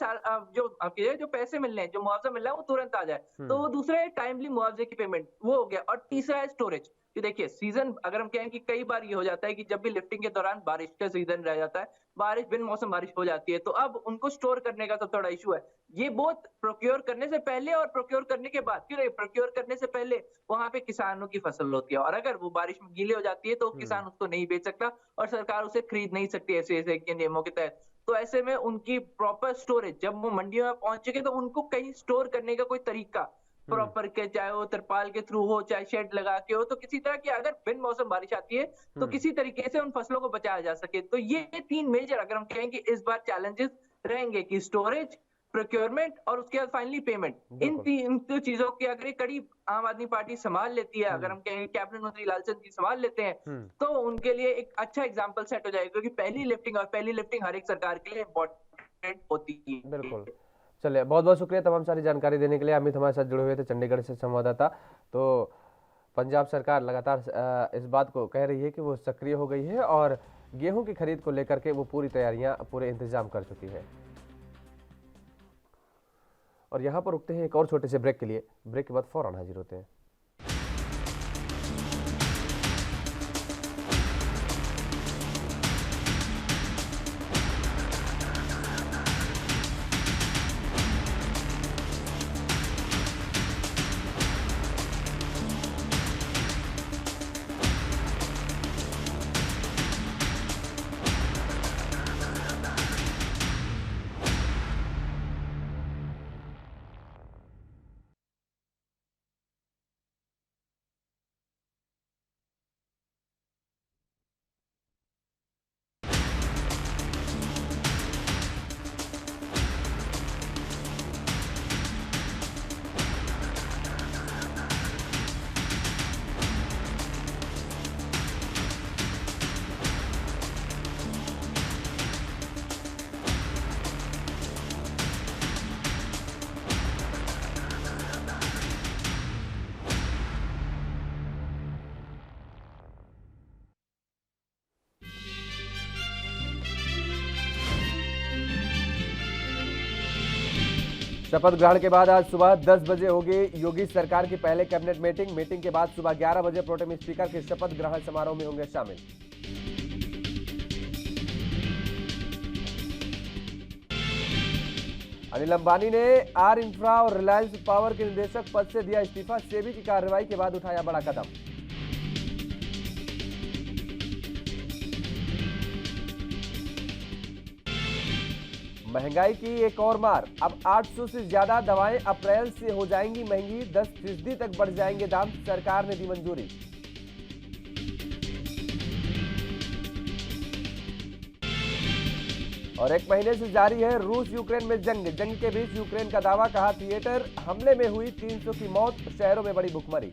S3: जो आपके जो पैसे मिलने हैं, जो मुआवज़ा मिल रहा है वो तुरंत आ जाए। तो
S1: हुँ,
S3: वो दूसरा है टाइमली मुआवज़े की पेमेंट, वो हो गया और तीसरा है स्टोरेज। कि देखिए सीज़न अगर हम कहें कि कई बार ये हो जाता है कि जब भी लिफ्टिंग के दौरान बारिश का सीज़न रह जाता है, बारिश बिन मौसम बारिश हो जाती है, तो अब उनको स्टोर करने का सबसे बड़ा इश्यू है। ये बोथ प्रोक्योर करने से पहले और प्रोक्योर करने के बाद क्यों नहीं प्रोक्योर करने से पहले वहाँ पे किसानों की फसल होती है और अगर वो बारिश में गीली हो जाती है तो
S1: हुँ,
S3: किसान उसको नहीं बेच सकता और सरकार उसे खरीद नहीं सकती ऐसे-ऐसे के नियमों के तहत। तो ऐसे में उनकी प्रॉपर स्टोरेज जब वो मंडियों में पहुँच चुके तो उनको कहीं स्टोर करने का कोई तरीका
S1: हुँ,
S3: प्रॉपर के चाहे वो तिरपाल के थ्रू हो, चाहे शेड लगा के हो, तो किसी तरह की अगर बिन मौसम बारिश आती है, तो
S1: हुँ,
S3: किसी तरीके से उन फसलों को बचाया जा सके। तो ये 3 मेजर अगर हम कहें कि इस बार चैलेंजेस रहेंगे कि स्टोरेज, प्रोक्योरमेंट और उसके बाद फाइनली पेमेंट।
S1: बिल्कुल।
S3: इन 2 चीज़ों की अगर ये कड़ी आम आदमी पार्टी सँभाल लेती है, अगर
S1: हुँ,
S3: हम कहें कैबिनेट मंत्री लालचंद जी सँभाल लेते हैं,
S1: हुँ,
S3: तो उनके लिए एक अच्छा एग्ज़ाम्पल सेट हो जाएगा क्योंकि पहली लिफ्टिंग हर एक सरकार के लिए इम्पोर्टेंट होती
S1: बिल्कुल।
S3: है।
S1: चलिए, बहुत-बहुत शुक्रिया तमाम सारी जानकारी देने के लिए। अमित हमारे साथ जुड़े हुए थे चंडीगढ़ से संवाददाता। तो पंजाब सरकार लगातार इस बात को कह रही है कि वो सक्रिय हो गई है और गेहूं की खरीद को लेकर के वो पूरी तैयारियां, पूरे इंतजाम कर चुकी है। और यहाँ पर रुकते हैं एक और छोटे से ब्रेक के लिए। ब्रेक के बाद फौरन हाजिर होते हैं। शपथ ग्रहण के बाद आज सुबह 10 बजे होगी योगी सरकार की पहले कैबिनेट मीटिंग के बाद सुबह 11 बजे प्रोटेम स्पीकर के शपथ ग्रहण समारोह में होंगे शामिल। अनिल अंबानी ने आर इंफ्रा और रिलायंस पावर के निदेशक पद से दिया इस्तीफा, सेबी की कार्रवाई के बाद उठाया बड़ा कदम। महंगाई की एक और मार, अब 800 से ज्यादा दवाएं अप्रैल से हो जाएंगी महंगी, 10% तक बढ़ जाएंगे दाम, सरकार ने दी मंजूरी। और एक महीने से जारी है रूस यूक्रेन में जंग के बीच यूक्रेन का दावा, कहा थिएटर हमले में हुई 300 की मौत, शहरों में बड़ी भुखमरी।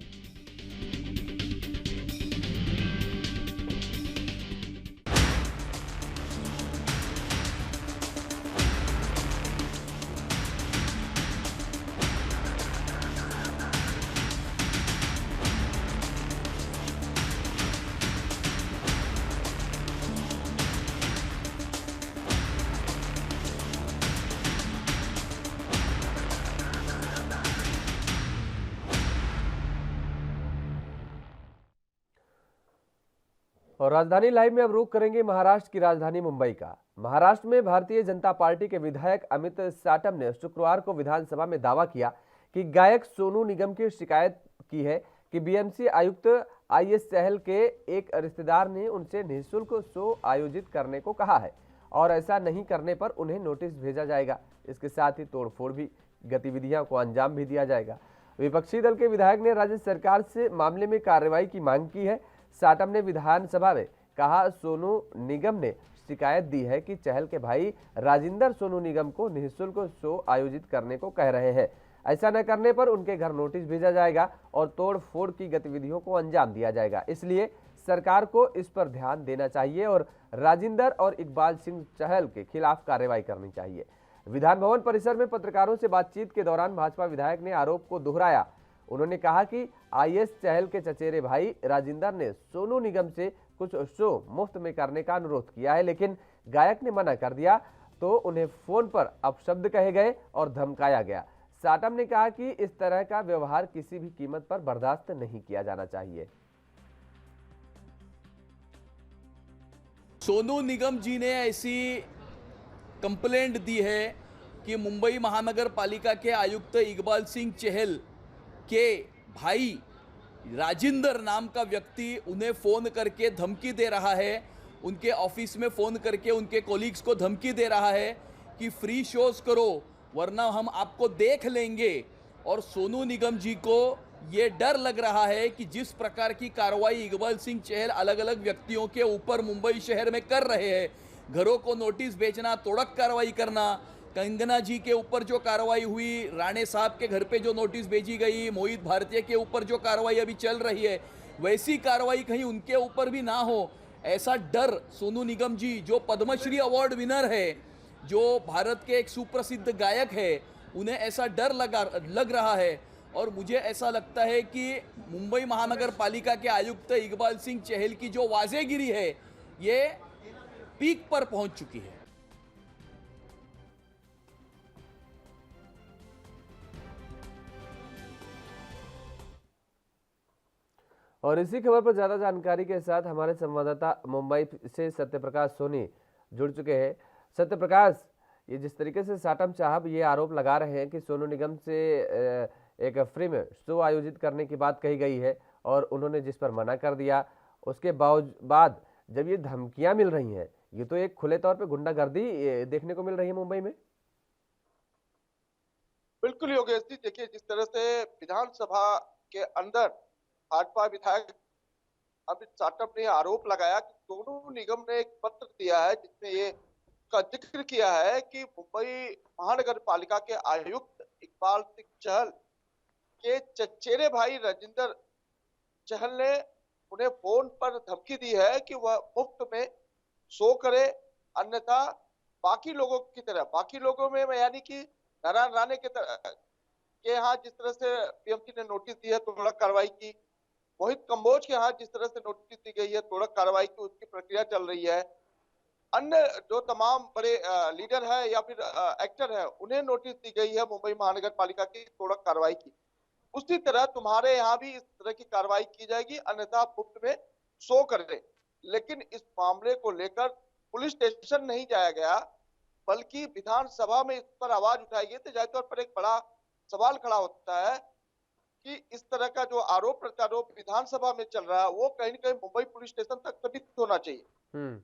S1: और राजधानी लाइव में अब रुख करेंगे महाराष्ट्र की राजधानी मुंबई का। महाराष्ट्र में भारतीय जनता पार्टी के विधायक अमित साटम ने शुक्रवार को विधानसभा में दावा किया कि गायक सोनू निगम की शिकायत की है कि बीएमसी आयुक्त आईएस चहल के एक रिश्तेदार ने उनसे निःशुल्क शो आयोजित करने को कहा है और ऐसा नहीं करने पर उन्हें नोटिस भेजा जाएगा। इसके साथ ही तोड़फोड़ भी गतिविधियों को अंजाम भी दिया जाएगा। विपक्षी दल के विधायक ने राज्य सरकार से मामले में कार्रवाई की मांग की है। साटम ने विधानसभा में कहा, सोनू निगम ने शिकायत दी है कि चहल के भाई राजिंदर सोनू निगम को निःशुल्क शो आयोजित करने को कह रहे हैं। ऐसा न करने पर उनके घर नोटिस भेजा जाएगा और तोड़फोड़ की गतिविधियों को अंजाम दिया जाएगा। इसलिए सरकार को इस पर ध्यान देना चाहिए और राजिंदर और इकबाल सिंह चहल के खिलाफ कार्रवाई करनी चाहिए। विधान भवन परिसर में पत्रकारों से बातचीत के दौरान भाजपा विधायक ने आरोप को दोहराया। उन्होंने कहा कि आईएस चहल के चचेरे भाई राजिंदर ने सोनू निगम से कुछ शो मुफ्त में करने का अनुरोध किया है, लेकिन गायक ने मना कर दिया तो उन्हें फोन पर अपशब्द कहे गए और धमकाया गया। साटम ने कहा कि इस तरह का व्यवहार किसी भी कीमत पर बर्दाश्त नहीं किया जाना चाहिए।
S4: सोनू निगम जी ने ऐसी कंप्लेंट दी है कि मुंबई महानगर पालिका के आयुक्त इकबाल सिंह चहल के भाई राजिंदर नाम का व्यक्ति उन्हें फ़ोन करके धमकी दे रहा है, उनके ऑफिस में फ़ोन करके उनके कोलीग्स को धमकी दे रहा है कि फ्री शोज करो वरना हम आपको देख लेंगे। और सोनू निगम जी को ये डर लग रहा है कि जिस प्रकार की कार्रवाई इकबाल सिंह चहल अलग अलग व्यक्तियों के ऊपर मुंबई शहर में कर रहे हैं, घरों को नोटिस भेजना, तोड़क कार्रवाई करना, कंगना जी के ऊपर जो कार्रवाई हुई, राणे साहब के घर पे जो नोटिस भेजी गई, मोहित भारतीय के ऊपर जो कार्रवाई अभी चल रही है, वैसी कार्रवाई कहीं उनके ऊपर भी ना हो, ऐसा डर सोनू निगम जी जो पद्मश्री अवार्ड विनर है, जो भारत के एक सुप्रसिद्ध गायक है, उन्हें ऐसा डर लग रहा है। और मुझे ऐसा लगता है कि मुंबई महानगर पालिका के आयुक्त इकबाल सिंह चहल की जो वाजेगिरी है ये पीक पर पहुंच चुकी है।
S1: और इसी खबर पर ज्यादा जानकारी के साथ हमारे संवाददाता मुंबई से सत्यप्रकाश सोनी जुड़ चुके हैं। सत्यप्रकाश, ये जिस तरीके से साटम साहब ये आरोप लगा रहे हैं कि सोनू निगम से एक फ्री में शो आयोजित करने की बात कही गई है और उन्होंने जिस पर मना कर दिया, उसके बाद जब ये धमकियां मिल रही हैं, ये तो एक खुले तौर पे गुंडागर्दी देखने को मिल रही है मुंबई में।
S5: बिल्कुल योगेश जी, देखिए जिस तरह से विधानसभा के अंदर भाजपा विधायक अमित साटम ने आरोप लगाया कि सोनू निगम ने एक पत्र दिया है जिसमें ये का जिक्र किया है कि मुंबई महानगर पालिका के आयुक्त इकबाल सिंह चहल के चचेरे भाई राजिंदर चहल ने उन्हें फोन पर धमकी दी है कि वह मुफ्त में शो करे, अन्यथा बाकी लोगों में यानी कि नारायण राणे के यहाँ जिस तरह से बीएमसी ने नोटिस दी है तोड़क कार्रवाई की, मोहित कंबोज के यहाँ जिस तरह से नोटिस दी गई है तोड़क कार्रवाई की, उसकी प्रक्रिया चल रही है, अन्य जो तमाम बड़े लीडर है या फिर एक्टर है, उन्हें नोटिस दी गई है मुंबई महानगर पालिका की थोड़ा कार्रवाई की। उसी तरह तुम्हारे यहाँ भी इस तरह की कार्रवाई की जाएगी, अन्यथा मुफ्त में शो करें। लेकिन इस मामले को लेकर पुलिस स्टेशन नहीं जाया गया, बल्कि विधानसभा में इस पर आवाज उठाई गई। तो जाहिर तौर पर एक बड़ा सवाल खड़ा होता है कि इस तरह का जो आरोप प्रत्यारोप विधानसभा में चल रहा है, वो कहीं न कहीं मुंबई पुलिस स्टेशन तक कथित होना चाहिए।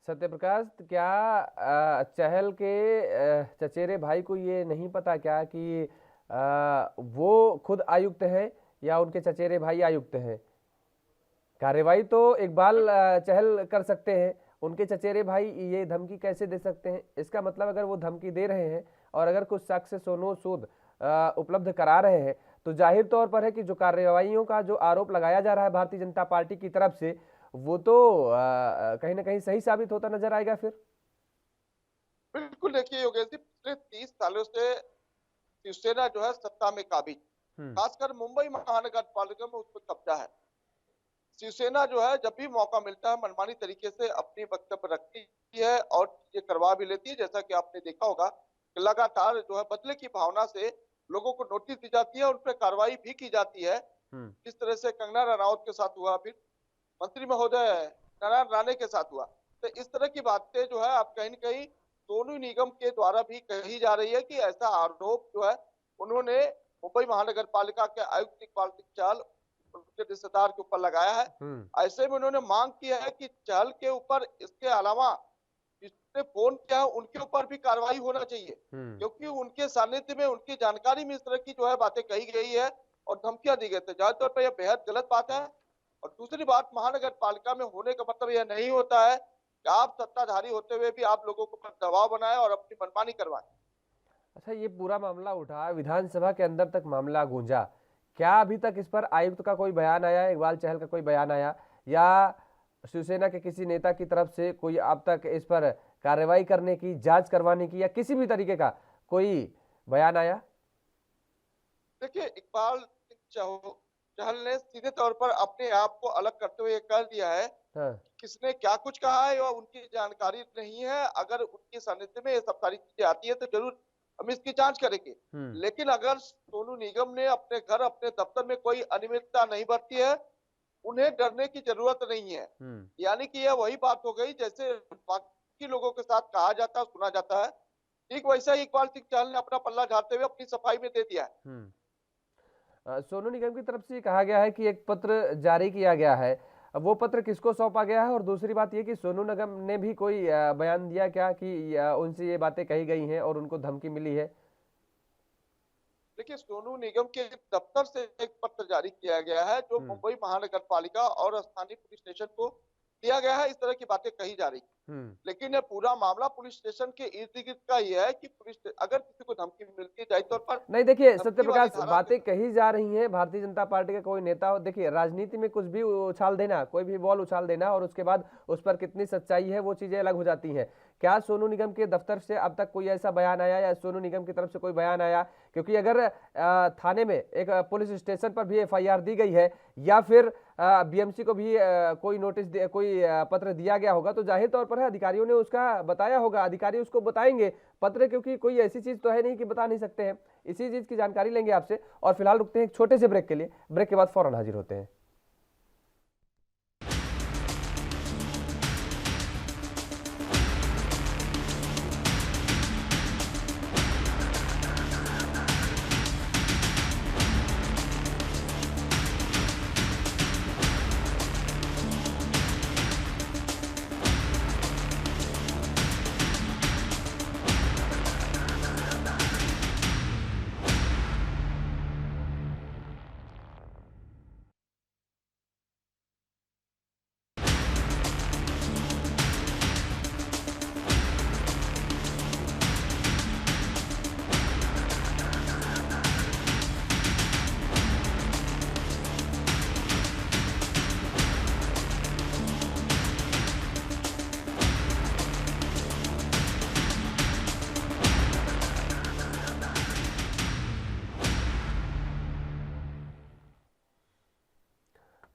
S1: सत्य प्रकाश, क्या चहल के चचेरे भाई को ये नहीं पता क्या कि वो खुद आयुक्त है या उनके चचेरे भाई आयुक्त हैं? कार्रवाई तो इकबाल चहल कर सकते हैं, उनके चचेरे भाई ये धमकी कैसे दे सकते हैं? इसका मतलब अगर वो धमकी दे रहे हैं और अगर कुछ साक्ष्य सोनो सूद उपलब्ध करा रहे हैं, तो जाहिर तौर पर है कि जो कार्रवाइयों का जो आरोप लगाया जा रहा है भारतीय जनता पार्टी की तरफ से, वो तो कहीं ना कहीं सही साबित होता नजर आएगा फिर।
S5: बिल्कुल, देखिए योगेश जी, पिछले 30 सालों से शिवसेना जो है सत्ता में काबिज, खासकर मुंबई महानगर पालिका में उस पर कब्जा है। शिवसेना जो है जब भी मौका मिलता है मनमानी तरीके से अपनी वक्तव्य रखती है और ये करवा भी लेती है। जैसा कि आपने देखा होगा कि लगातार जो है बदले की भावना से लोगों को नोटिस दी जाती है, उन पर कार्रवाई भी की जाती है। जिस तरह से कंगना रनौत के साथ हुआ, फिर मंत्री महोदय नारायण राणे के साथ हुआ। तो इस तरह की बातें जो है आप कहीं न कहीं सोनू निगम के द्वारा भी कही जा रही है कि ऐसा आरोप जो है उन्होंने मुंबई महानगर पालिका के आयुक्त इकबाल सिंह चहल उनके रिश्तेदार के ऊपर लगाया है। ऐसे में उन्होंने मांग किया है कि चहल के ऊपर इसके अलावा जिसने फोन किया है उनके ऊपर भी कार्रवाई होना चाहिए, क्योंकि उनके सानिध्य में, उनकी जानकारी में इस तरह की जो है बातें कही गई है और धमकियां दी गई थी। जाहिर तौर पर यह बेहद गलत बात है। और दूसरी बात, महानगर पालिका में होने का मतलब यह नहीं होता है कि आप सत्ताधारी होते हुए भी आप लोगों को दबाव बनाए और अपनी मनमानी करवाएं।
S1: अच्छा, ये पूरा मामला उठा, विधानसभा के अंदर तक मामला गूंजा, क्या अभी तक इस पर आयुक्त का कोई बयान आया, इकबाल चहल का कोई बयान आया, या शिवसेना के किसी नेता की तरफ से कोई अब तक इस पर कार्रवाई करने की, जांच करवाने की या किसी भी तरीके का कोई बयान आया?
S5: देखिए, इकबाल सिंह चहल ने सीधे तौर पर अपने आप को अलग करते हुए कह दिया है किसने क्या कुछ कहा है और उनकी जानकारी नहीं है। अगर उनकी सानिध्य में ये सब सारी चीजें आती है तो जरूर हम इसकी जांच करेंगे। लेकिन अगर सोनू निगम ने अपने घर, अपने दफ्तर में कोई अनियमितता नहीं बरती है, उन्हें डरने की जरूरत नहीं है। यानी कि यह वही बात हो गई जैसे बाकी लोगों के साथ कहा जाता है, सुना जाता है, ठीक वैसा ही इकबाल सिंह चहल ने अपना पल्ला झाड़ते हुए अपनी सफाई में दे दिया है।
S1: सोनू निगम की तरफ से कहा गया है कि एक पत्र जारी किया गया है, वो पत्र किसको सौंपा गया है? और दूसरी बात ये कि सोनू निगम ने भी कोई बयान दिया क्या कि उनसे ये बातें कही गई हैं और उनको धमकी मिली है?
S5: देखिए, सोनू निगम के दफ्तर से एक पत्र जारी किया गया है जो मुंबई महानगर पालिका और स्थानीय पुलिस स्टेशन को दिया गया है। इस तरह की बातें कही जा रही, लेकिन यह पूरा मामला पुलिस स्टेशन के इर्द गिर्द का ही है कि पुलिस अगर किसी को धमकी मिलती है, जाहिर तौर पर
S1: नहीं, देखिए सत्य प्रकाश, बातें कही जा रही हैं, भारतीय जनता पार्टी का कोई नेता हो, देखिए राजनीति में कुछ भी उछाल देना, कोई भी बॉल उछाल देना और उसके बाद उस पर कितनी सच्चाई है वो चीजें अलग हो जाती हैं। क्या सोनू निगम के दफ्तर से अब तक कोई ऐसा बयान आया या सोनू निगम की तरफ से कोई बयान आया? क्योंकि अगर थाने में एक पुलिस स्टेशन पर भी एफआईआर दी गई है या फिर बीएमसी को भी कोई नोटिस, कोई पत्र दिया गया होगा, तो जाहिर तौर पर है अधिकारियों ने उसका बताया होगा, अधिकारी उसको बताएंगे पत्र, क्योंकि कोई ऐसी चीज तो है नहीं कि बता नहीं सकते हैं। इसी चीज की जानकारी लेंगे आपसे और फिलहाल रुकते हैं एक छोटे से ब्रेक के लिए। ब्रेक के बाद फौरन हाजिर होते हैं।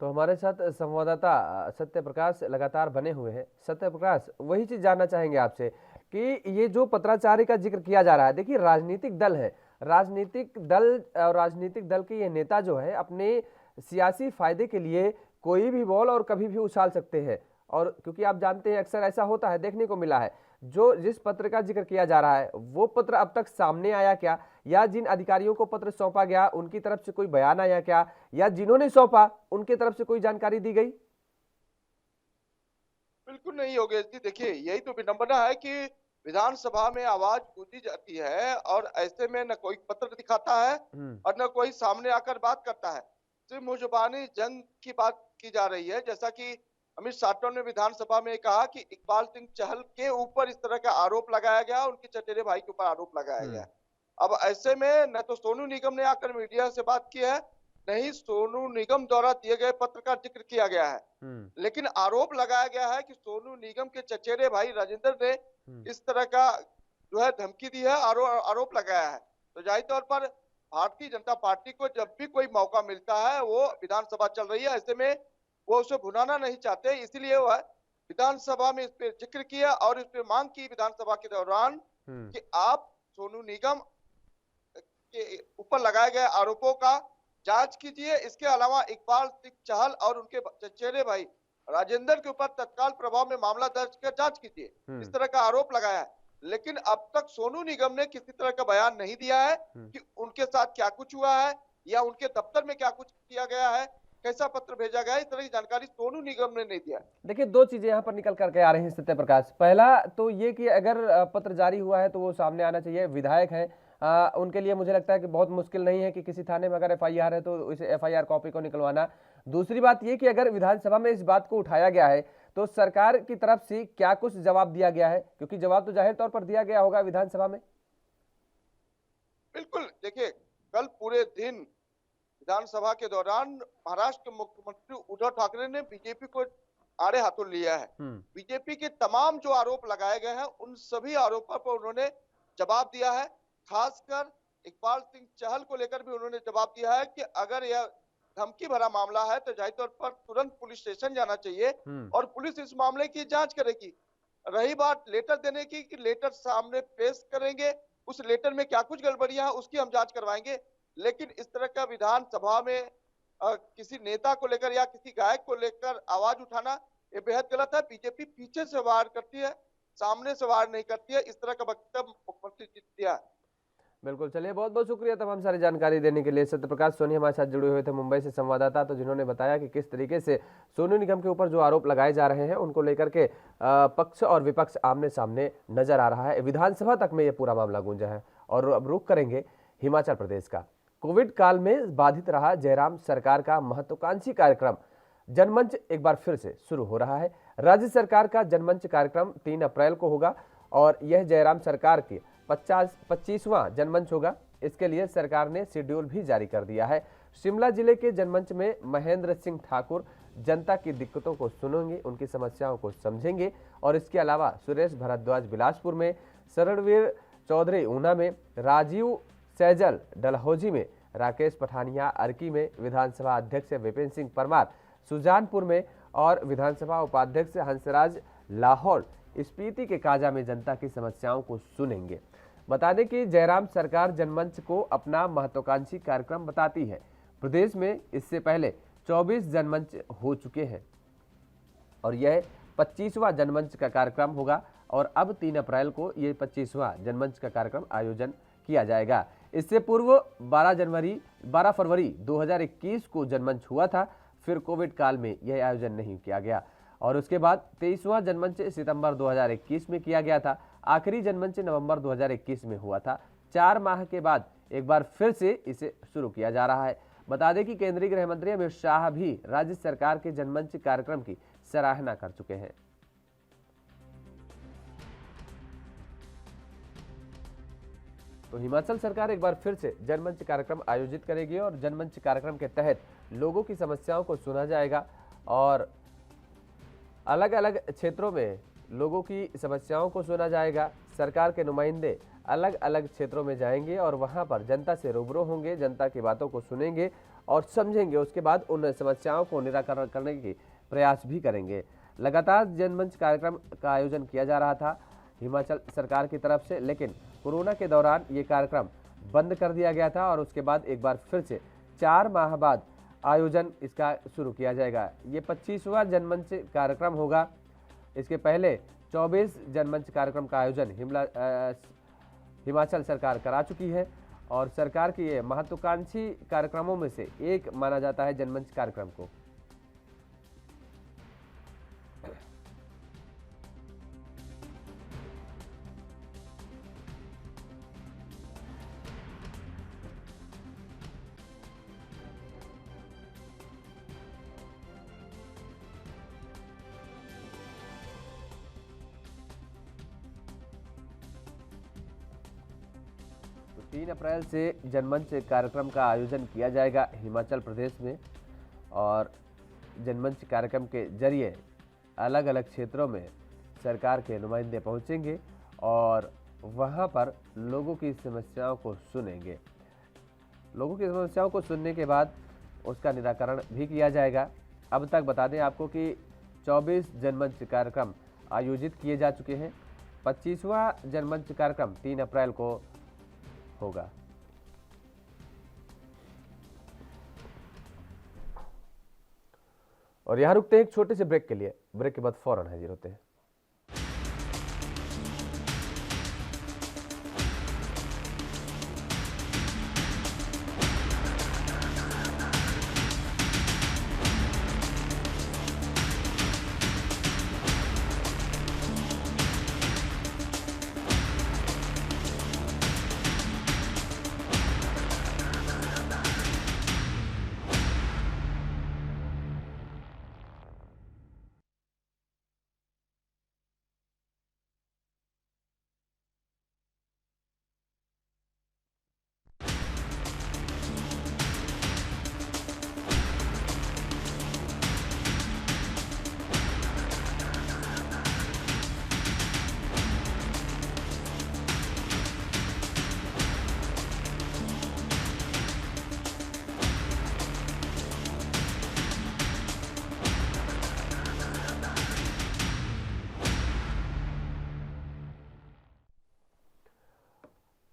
S1: तो हमारे साथ संवाददाता सत्य प्रकाश लगातार बने हुए हैं। सत्य प्रकाश, वही चीज जानना चाहेंगे आपसे कि ये जो पत्राचार का जिक्र किया जा रहा है, देखिए राजनीतिक दल है, राजनीतिक दल और राजनीतिक दल के ये नेता जो है अपने सियासी फायदे के लिए कोई भी बॉल और कभी भी उछाल सकते हैं। और क्योंकि आप जानते हैं अक्सर ऐसा होता है, देखने को मिला है। जो जिस पत्र का जिक्र किया जा रहा है वो पत्र अब तक सामने आया क्या, या जिन अधिकारियों को पत्र सौंपा गया उनकी तरफ से कोई बयान आया क्या, या जिन्होंने सौंपा उनके तरफ से कोई जानकारी दी गई?
S5: बिल्कुल नहीं योगेश जी, देखिए यही तो विडंबना है कि विधानसभा में आवाज गूंजी जाती है और ऐसे में न कोई पत्र दिखाता है और न कोई सामने आकर बात करता है। सिर्फ मुंजबानी जंग की बात की जा रही है, जैसा कि अमित साटव ने विधानसभा में कहा कि इकबाल सिंह चहल के ऊपर इस तरह का आरोप लगाया गया, उनके चचेरे भाई के ऊपर आरोप लगाया गया। अब ऐसे में न तो सोनू निगम ने आकर मीडिया से बात की है, नहीं सोनू निगम द्वारा दिए गए पत्र का जिक्र किया गया है, लेकिन आरोप लगाया गया है कि सोनू निगम के चचेरे भाई राजेंद्र ने इस तरह का जो है धमकी दी है, आरोप लगाया है। तो जाहिर तौर पर भारतीय जनता पार्टी को जब भी कोई मौका मिलता है, वो विधानसभा चल रही है, ऐसे में वो उसे भुनाना नहीं चाहते, इसलिए वो विधानसभा में इस पे जिक्र किया और इस पे मांग की विधानसभा के दौरान कि आप सोनू निगम के ऊपर लगाए गए आरोपों का जांच कीजिए। इसके अलावा इकबाल सिंह चहल और उनके चचेरे भाई राजेंद्र के ऊपर तत्काल प्रभाव में मामला दर्ज कर जांच कीजिए, इस तरह का आरोप लगाया है। लेकिन अब तक सोनू निगम ने किसी तरह का बयान नहीं दिया है कि उनके साथ क्या कुछ हुआ है या उनके दफ्तर में क्या कुछ किया गया है, कैसा पत्र भेजा गया है, इस तरह की जानकारी सोनू निगम ने नहीं दिया।
S1: देखिए दो चीजें यहाँ पर निकल करके आ रही हैं सत्य प्रकाश। पहला तो ये कि अगर पत्र जारी हुआ है तो वो सामने आना चाहिए। विधायक हैं, उनके लिए मुझे लगता है कि बहुत मुश्किल नहीं है कि किसी थाने में अगर एफआईआर है तो उस एफआईआर कॉपी को निकलवाना। दूसरी बात ये कि अगर विधानसभा में इस बात को उठाया गया है तो सरकार की तरफ से क्या कुछ जवाब दिया गया है, क्योंकि जवाब तो जाहिर तौर पर दिया गया होगा विधानसभा में।
S5: बिल्कुल, देखिए कल पूरे दिन विधानसभा के दौरान महाराष्ट्र के मुख्यमंत्री उद्धव ठाकरे ने बीजेपी को आड़े हाथों लिया है। बीजेपी के तमाम जो आरोप लगाए गए हैं उन सभी आरोपों पर उन्होंने जवाब दिया है। खासकर इकबाल सिंह चहल को लेकर भी उन्होंने जवाब दिया है कि अगर यह धमकी भरा मामला है तो जाहिर तौर पर तुरंत पुलिस स्टेशन जाना चाहिए और पुलिस इस मामले की जांच करेगी। रही बात लेटर देने की कि लेटर सामने पेश करेंगे, उस लेटर में क्या कुछ गड़बड़ियां हैं उसकी हम जांच करवाएंगे। लेकिन इस तरह का विधानसभा में किसी नेता को लेकर या किसी गायक को लेकर आवाज उठाना ये बेहद गलत है। बीजेपी पीछे से वार करती है, सामने से वार नहीं करती है, इस तरह का वक्तव्य मुख्यमंत्री जी ने दिया है।
S1: बिल्कुल, चलिए बहुत बहुत शुक्रिया तमाम सारी जानकारी देने के लिए। सत्यप्रकाश सोनी हमारे साथ जुड़े हुए थे मुंबई से संवाददाता, तो जिन्होंने बताया कि किस तरीके से सोनू निगम के ऊपर जो आरोप लगाए जा रहे हैं उनको लेकर के पक्ष और विपक्ष आमने सामने नजर आ रहा है। विधानसभा तक में ये पूरा मामला गूंजा है। और अब रुख करेंगे हिमाचल प्रदेश का। कोविड काल में बाधित रहा जयराम सरकार का महत्वाकांक्षी कार्यक्रम जनमंच एक बार फिर से शुरू हो रहा है। राज्य सरकार का जनमंच कार्यक्रम 3 अप्रैल को होगा और यह जयराम सरकार के 25वां जनमंच होगा। इसके लिए सरकार ने शेड्यूल भी जारी कर दिया है। शिमला जिले के जनमंच में महेंद्र सिंह ठाकुर जनता की दिक्कतों को सुनेंगे, उनकी समस्याओं को समझेंगे। और इसके अलावा सुरेश भारद्वाज बिलासपुर में, शरणवीर चौधरी ऊना में, राजीव सैजल डलहौजी में, राकेश पठानिया अर्की में, विधानसभा अध्यक्ष विपिन सिंह परमार सुजानपुर में और विधानसभा उपाध्यक्ष हंसराज लाहौल स्पीति के काजा में जनता की समस्याओं को सुनेंगे। बता दें कि जयराम सरकार जनमंच को अपना महत्वाकांक्षी कार्यक्रम बताती है। प्रदेश में इससे पहले 24 जनमंच हो चुके हैं और यह 25वां जनमंच का कार्यक्रम होगा और अब 3 अप्रैल को ये 25वां जनमंच का कार्यक्रम आयोजन किया जाएगा। इससे पूर्व 12 फरवरी 2021 को जनमंच हुआ था, फिर कोविड काल में यह आयोजन नहीं किया गया और उसके बाद 23वां जनमंच सितंबर 2021 में किया गया था। आखिरी जनमंच नवंबर 2021 में हुआ था। 4 माह के बाद एक बार फिर से इसे शुरू किया जा रहा है। बता दें कि केंद्रीय गृह मंत्री अमित शाह भी राज्य सरकार के जनमंच कार्यक्रम की सराहना कर चुके हैं। तो हिमाचल सरकार एक बार फिर से जनमंच कार्यक्रम आयोजित करेगी और जनमंच कार्यक्रम के तहत लोगों की समस्याओं को सुना जाएगा और अलग अलग क्षेत्रों में लोगों की समस्याओं को सुना जाएगा। सरकार के नुमाइंदे अलग अलग क्षेत्रों में जाएंगे और वहां पर जनता से रूबरू होंगे, जनता की बातों को सुनेंगे और समझेंगे, उसके बाद उन समस्याओं को निराकरण करने की प्रयास भी करेंगे। लगातार जनमंच कार्यक्रम का आयोजन किया जा रहा था हिमाचल सरकार की तरफ से, लेकिन कोरोना के दौरान ये कार्यक्रम बंद कर दिया गया था और उसके बाद एक बार फिर से 4 माह बाद आयोजन इसका शुरू किया जाएगा। ये 25वां जनमंच कार्यक्रम होगा। इसके पहले 24 जनमंच कार्यक्रम का आयोजन हिमाचल सरकार करा चुकी है और सरकार की ये महत्वाकांक्षी कार्यक्रमों में से एक माना जाता है जनमंच कार्यक्रम को। तो 3 अप्रैल से जनमंच कार्यक्रम का आयोजन किया जाएगा हिमाचल प्रदेश में और जनमंच कार्यक्रम के जरिए अलग अलग क्षेत्रों में सरकार के नुमाइंदे पहुंचेंगे और वहां पर लोगों की समस्याओं को सुनेंगे। लोगों की समस्याओं को सुनने के बाद उसका निराकरण भी किया जाएगा। अब तक बता दें आपको कि 24 जनमंच कार्यक्रम आयोजित किए जा चुके हैं। 25वां जनमंच कार्यक्रम 3 अप्रैल को होगा। और यहां रुकते हैं एक छोटे से ब्रेक के लिए। ब्रेक के बाद फौरन हाजिर होते हैं।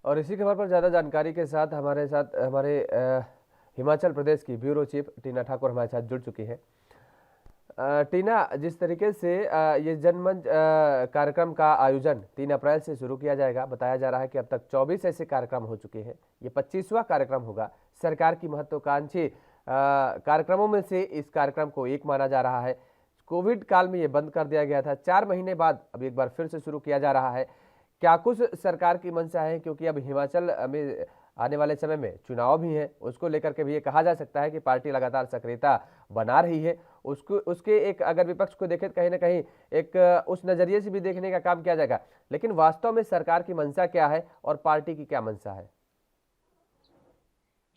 S1: और इसी खबर पर ज़्यादा जानकारी के साथ हमारे हिमाचल प्रदेश की ब्यूरो चीफ टीना ठाकुर हमारे साथ जुड़ चुकी है। टीना, जिस तरीके से ये जनमंच कार्यक्रम का आयोजन 3 अप्रैल से शुरू किया जाएगा, बताया जा रहा है कि अब तक 24 ऐसे कार्यक्रम हो चुके हैं। ये 25वां कार्यक्रम होगा। सरकार की महत्वाकांक्षी कार्यक्रमों में से इस कार्यक्रम को एक माना जा रहा है। कोविड काल में ये बंद कर दिया गया था। 4 महीने बाद अब एक बार फिर से शुरू किया जा रहा है। क्या कुछ सरकार की मंशा है, क्योंकि अब हिमाचल में आने वाले समय में चुनाव भी है, उसको लेकर के भी ये कहा जा सकता है कि पार्टी लगातार सक्रियता बना रही है। उसके एक अगर विपक्ष को देखें कहीं ना कहीं एक उस नज़रिए से भी देखने का काम किया जाएगा, लेकिन वास्तव में सरकार की मंशा क्या है और पार्टी की क्या मंशा है?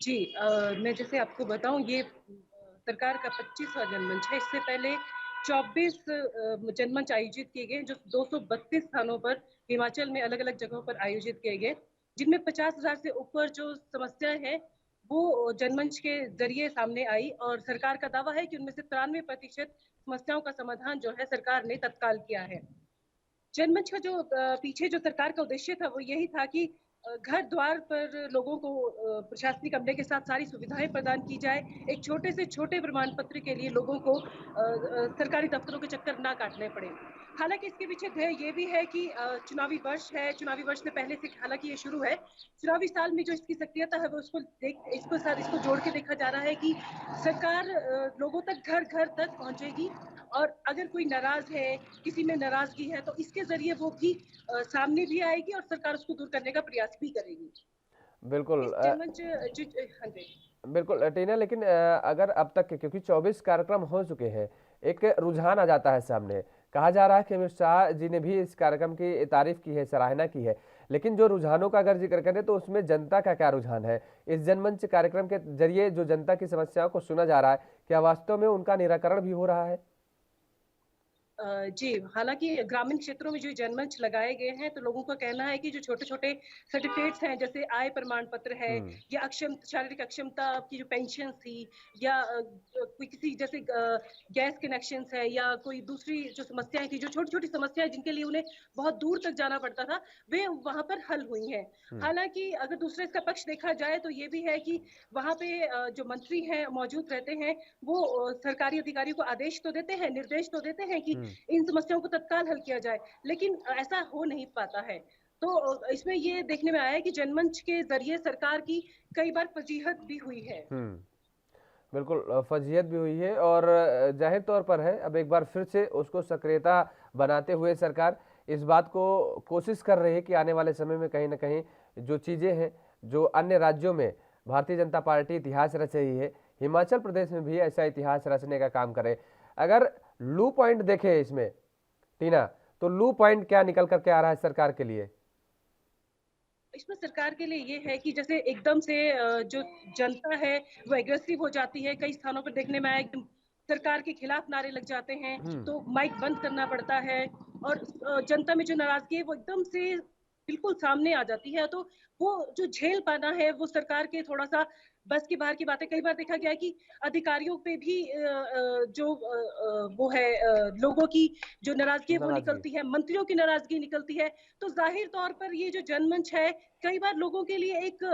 S6: जी, मैं जैसे आपको बताऊं, ये सरकार का 25वां जनमंच है। इससे पहले 24 जनमंच आयोजित किए गए, जो 232 स्थानों पर हिमाचल में अलग अलग जगहों पर आयोजित किए गए, जिनमें 50,000 से ऊपर जो समस्याएं हैं वो जनमंच के जरिए सामने आई और सरकार का दावा है कि उनमें से 93% समस्याओं का समाधान जो है सरकार ने तत्काल किया है। जनमंच का जो पीछे जो सरकार का उद्देश्य था वो यही था कि घर द्वार पर लोगों को प्रशासनिक अमले के साथ सारी सुविधाएं प्रदान की जाए। एक छोटे से छोटे प्रमाण पत्र के लिए लोगों को सरकारी दफ्तरों के चक्कर ना काटने पड़े। हालांकि इसके पीछे ध्येय ये भी है कि चुनावी वर्ष है, चुनावी वर्ष से पहले से हालांकि ये शुरू है, चुनावी साल में जो इसकी सक्रियता है वो इसको जोड़ के देखा जा रहा है कि सरकार लोगों तक घर घर तक पहुंचेगी और अगर कोई नाराज है, किसी में नाराजगी है, तो इसके जरिए वो भी सामने भी आएगी और सरकार उसको दूर करने का प्रयास भी करेगी।
S1: बिल्कुल
S6: हाँ जी।
S1: बिल्कुल टीना, लेकिन अगर अब तक क्योंकि 24 कार्यक्रम हो चुके हैं, एक रुझान आ जाता है सामने। कहा जा रहा है कि अमित शाह जी ने भी इस कार्यक्रम की तारीफ की है, सराहना की है, लेकिन जो रुझानों का अगर जिक्र करें तो उसमें जनता का क्या रुझान है? इस जनमंच कार्यक्रम के जरिए जो जनता की समस्याओं को सुना जा रहा है, क्या वास्तव में उनका निराकरण भी हो रहा है?
S6: जी, हालाँकि ग्रामीण क्षेत्रों में जो जनमंच लगाए गए हैं, तो लोगों का कहना है कि जो छोटे-छोटे सर्टिफ़िकेट्स हैं, जैसे आय प्रमाण पत्र है
S1: हम्म।
S6: या शारीरिक अक्षमता की जो पेंशन थी या कोई किसी जैसे गैस कनेक्शंस है या कोई दूसरी जो समस्याएँ थी, जो छोटी-छोटी समस्याएँ जिनके लिए उन्हें बहुत दूर तक जाना पड़ता था, वे वहाँ पर हल हुई हैं।
S1: हम्म।
S6: हालाँकि अगर दूसरे इसका पक्ष देखा जाए तो ये भी है कि वहाँ पे जो मंत्री हैं मौजूद रहते हैं, वो सरकारी अधिकारियों को आदेश तो देते हैं, निर्देश तो देते हैं कि
S1: हम्म।
S6: इन समस्याओं को तत्काल हल किया जाए, लेकिन ऐसा हो नहीं पाता है। तो इसमें ये देखने में आया है कि जनमंच के ज़रिए सरकार की कई बार फजीहत भी हुई है।
S1: हम्म। बिल्कुल फजीहत भी हुई है और जाहिर तौर पर है अब एक बार फिर से उसको सक्रियता बनाते हुए सरकार इस बात को कोशिश कर रही है कि आने वाले समय में कहीं ना कहीं जो चीज़ें हैं जो अन्य राज्यों में भारतीय जनता पार्टी इतिहास रच रही है, हिमाचल प्रदेश में भी ऐसा इतिहास रचने का काम करे। अगर लू पॉइंट देखें इसमें टीना, तो लू पॉइंट क्या निकल करके आ रहा है सरकार के लिए?
S6: इसमें सरकार के लिए ये है कि जैसे एकदम से जो जनता है वो एग्रेसिव हो जाती है। कई स्थानों पर देखने में आया कि सरकार के खिलाफ नारे लग जाते हैं,
S1: हम्म।
S6: तो माइक बंद करना पड़ता है और जनता में जो नाराजगी है वो एकदम से बिल्कुल सामने आ जाती है। तो वो जो झेल पाना है वो सरकार के थोड़ा सा बस की बाहर की बात है। कई बार देखा गया है कि अधिकारियों पे भी वो है लोगों की जो नाराजगी है वो
S1: नाराजगी।
S6: निकलती है, मंत्रियों की नाराजगी निकलती है। तो जाहिर तौर पर ये जो जनमंच है कई बार लोगों के लिए एक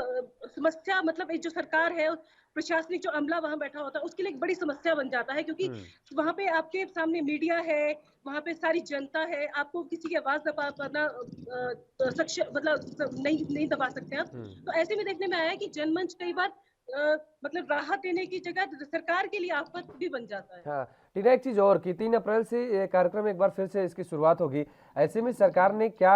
S6: समस्या, मतलब एक जो सरकार है प्रशासनिक जो अमला वहां बैठा होता है उसके लिए एक बड़ी समस्या बन जाता है, क्योंकि
S1: हम्म।
S6: वहां पे आपके सामने मीडिया है, वहां पे सारी जनता है, आपको किसी की आवाज दबा पाना सक्षम मतलब नहीं नहीं दबा सकते आप।
S1: हम्म।
S6: तो ऐसे में देखने में आया कि जनमंच कई बार मतलब राहत देने की जगह सरकार के लिए आफत भी बन जाता है।
S1: हाँ, टीना एक चीज और कि 3 अप्रैल से ये कार्यक्रम एक बार फिर से इसकी शुरुआत होगी। ऐसे में सरकार ने क्या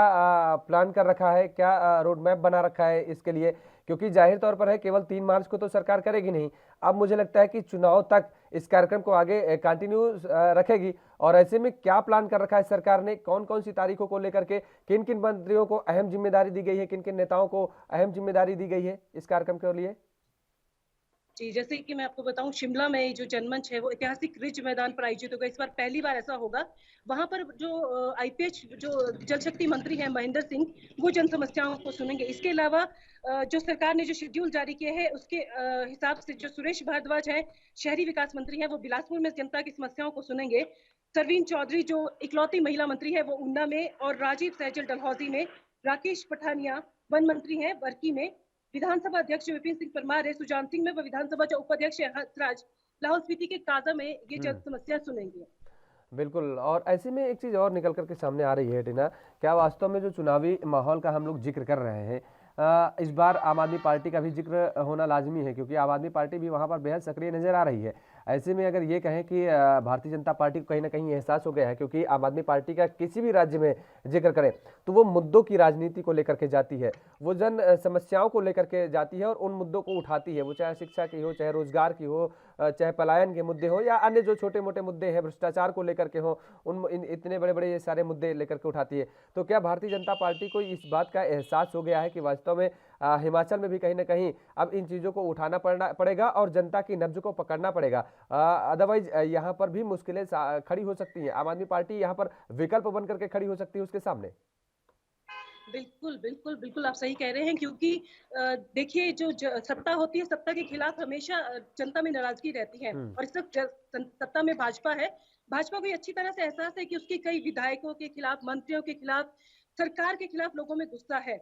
S1: प्लान कर रखा है, क्या रोड मैप बना रखा है इसके लिए? क्योंकि जाहिर तौर पर है केवल 3 मार्च को तो सरकार करेगी नहीं, अब मुझे लगता है कि चुनाव तक इस कार्यक्रम को आगे कंटिन्यू रखेगी। और ऐसे में क्या प्लान कर रखा है सरकार ने, कौन कौन सी तारीखों को लेकर के किन किन मंत्रियों को अहम जिम्मेदारी दी गई है, किन किन नेताओं को अहम जिम्मेदारी दी गई है इस कार्यक्रम के लिए?
S6: जी, जैसे कि मैं आपको बताऊँ, शिमला में जो जनमंच है वो ऐतिहासिक रिज मैदान पर आयोजित होगा। इस बार पहली बार ऐसा होगा। वहाँ पर जो आईपीएच जो जल शक्ति मंत्री हैं महेंद्र सिंह, वो जन समस्याओं को सुनेंगे। इसके अलावा जो सरकार ने जो शेड्यूल जारी किए हैं उसके हिसाब से जो सुरेश भारद्वाज हैं, शहरी विकास मंत्री हैं, वो बिलासपुर में जनता की समस्याओं को सुनेंगे। सरवीन चौधरी जो इकलौती महिला मंत्री है वो ऊना में, और राजीव सहजल डलहौजी में, राकेश पठानिया वन मंत्री हैं बरकी में, विधानसभा अध्यक्ष विपिन सिंह परमार है सुजान सिंह में, व विधानसभा जो उपाध्यक्ष है हंसराज लाहौल स्पीति के काजा में ये जन समस्या सुनेंगे।
S1: बिल्कुल। और ऐसे में एक चीज़ और निकल करके सामने आ रही है टीना, क्या वास्तव में जो चुनावी माहौल का हम लोग जिक्र कर रहे हैं, इस बार आम आदमी पार्टी का भी जिक्र होना लाजमी है, क्योंकि आम आदमी पार्टी भी वहां पर बेहद सक्रिय नजर आ रही है। ऐसे में अगर ये कहें कि भारतीय जनता पार्टी को कहीं ना कहीं एहसास हो गया है, क्योंकि आम आदमी पार्टी का किसी भी राज्य में जिक्र करें तो वो मुद्दों की राजनीति को लेकर के जाती है, वो जन समस्याओं को लेकर के जाती है और उन मुद्दों को उठाती है, वो चाहे शिक्षा की हो, चाहे रोजगार की हो, चाहे पलायन के मुद्दे हो या अन्य जो छोटे मोटे मुद्दे हैं भ्रष्टाचार को लेकर के हो, इतने बड़े बड़े ये सारे मुद्दे लेकर के उठाती है। तो क्या भारतीय जनता पार्टी को इस बात का एहसास हो गया है कि वास्तव में हिमाचल में भी कहीं ना कहीं अब इन चीज़ों को उठाना पड़ेगा और जनता की नब्ज को पकड़ना पड़ेगा, अदरवाइज यहाँ पर भी मुश्किलें खड़ी हो सकती हैं, आम आदमी पार्टी यहाँ पर विकल्प बन करके खड़ी हो सकती है उसके सामने?
S6: बिल्कुल, बिल्कुल, बिल्कुल आप सही कह रहे हैं, क्योंकि देखिए जो सत्ता होती है, सत्ता के खिलाफ हमेशा जनता में नाराजगी रहती है, और इस वक्त सत्ता में भाजपा है। भाजपा को ये अच्छी तरह से एहसास है कि उसके कई विधायकों के खिलाफ, मंत्रियों के खिलाफ, सरकार के खिलाफ लोगों में गुस्सा है।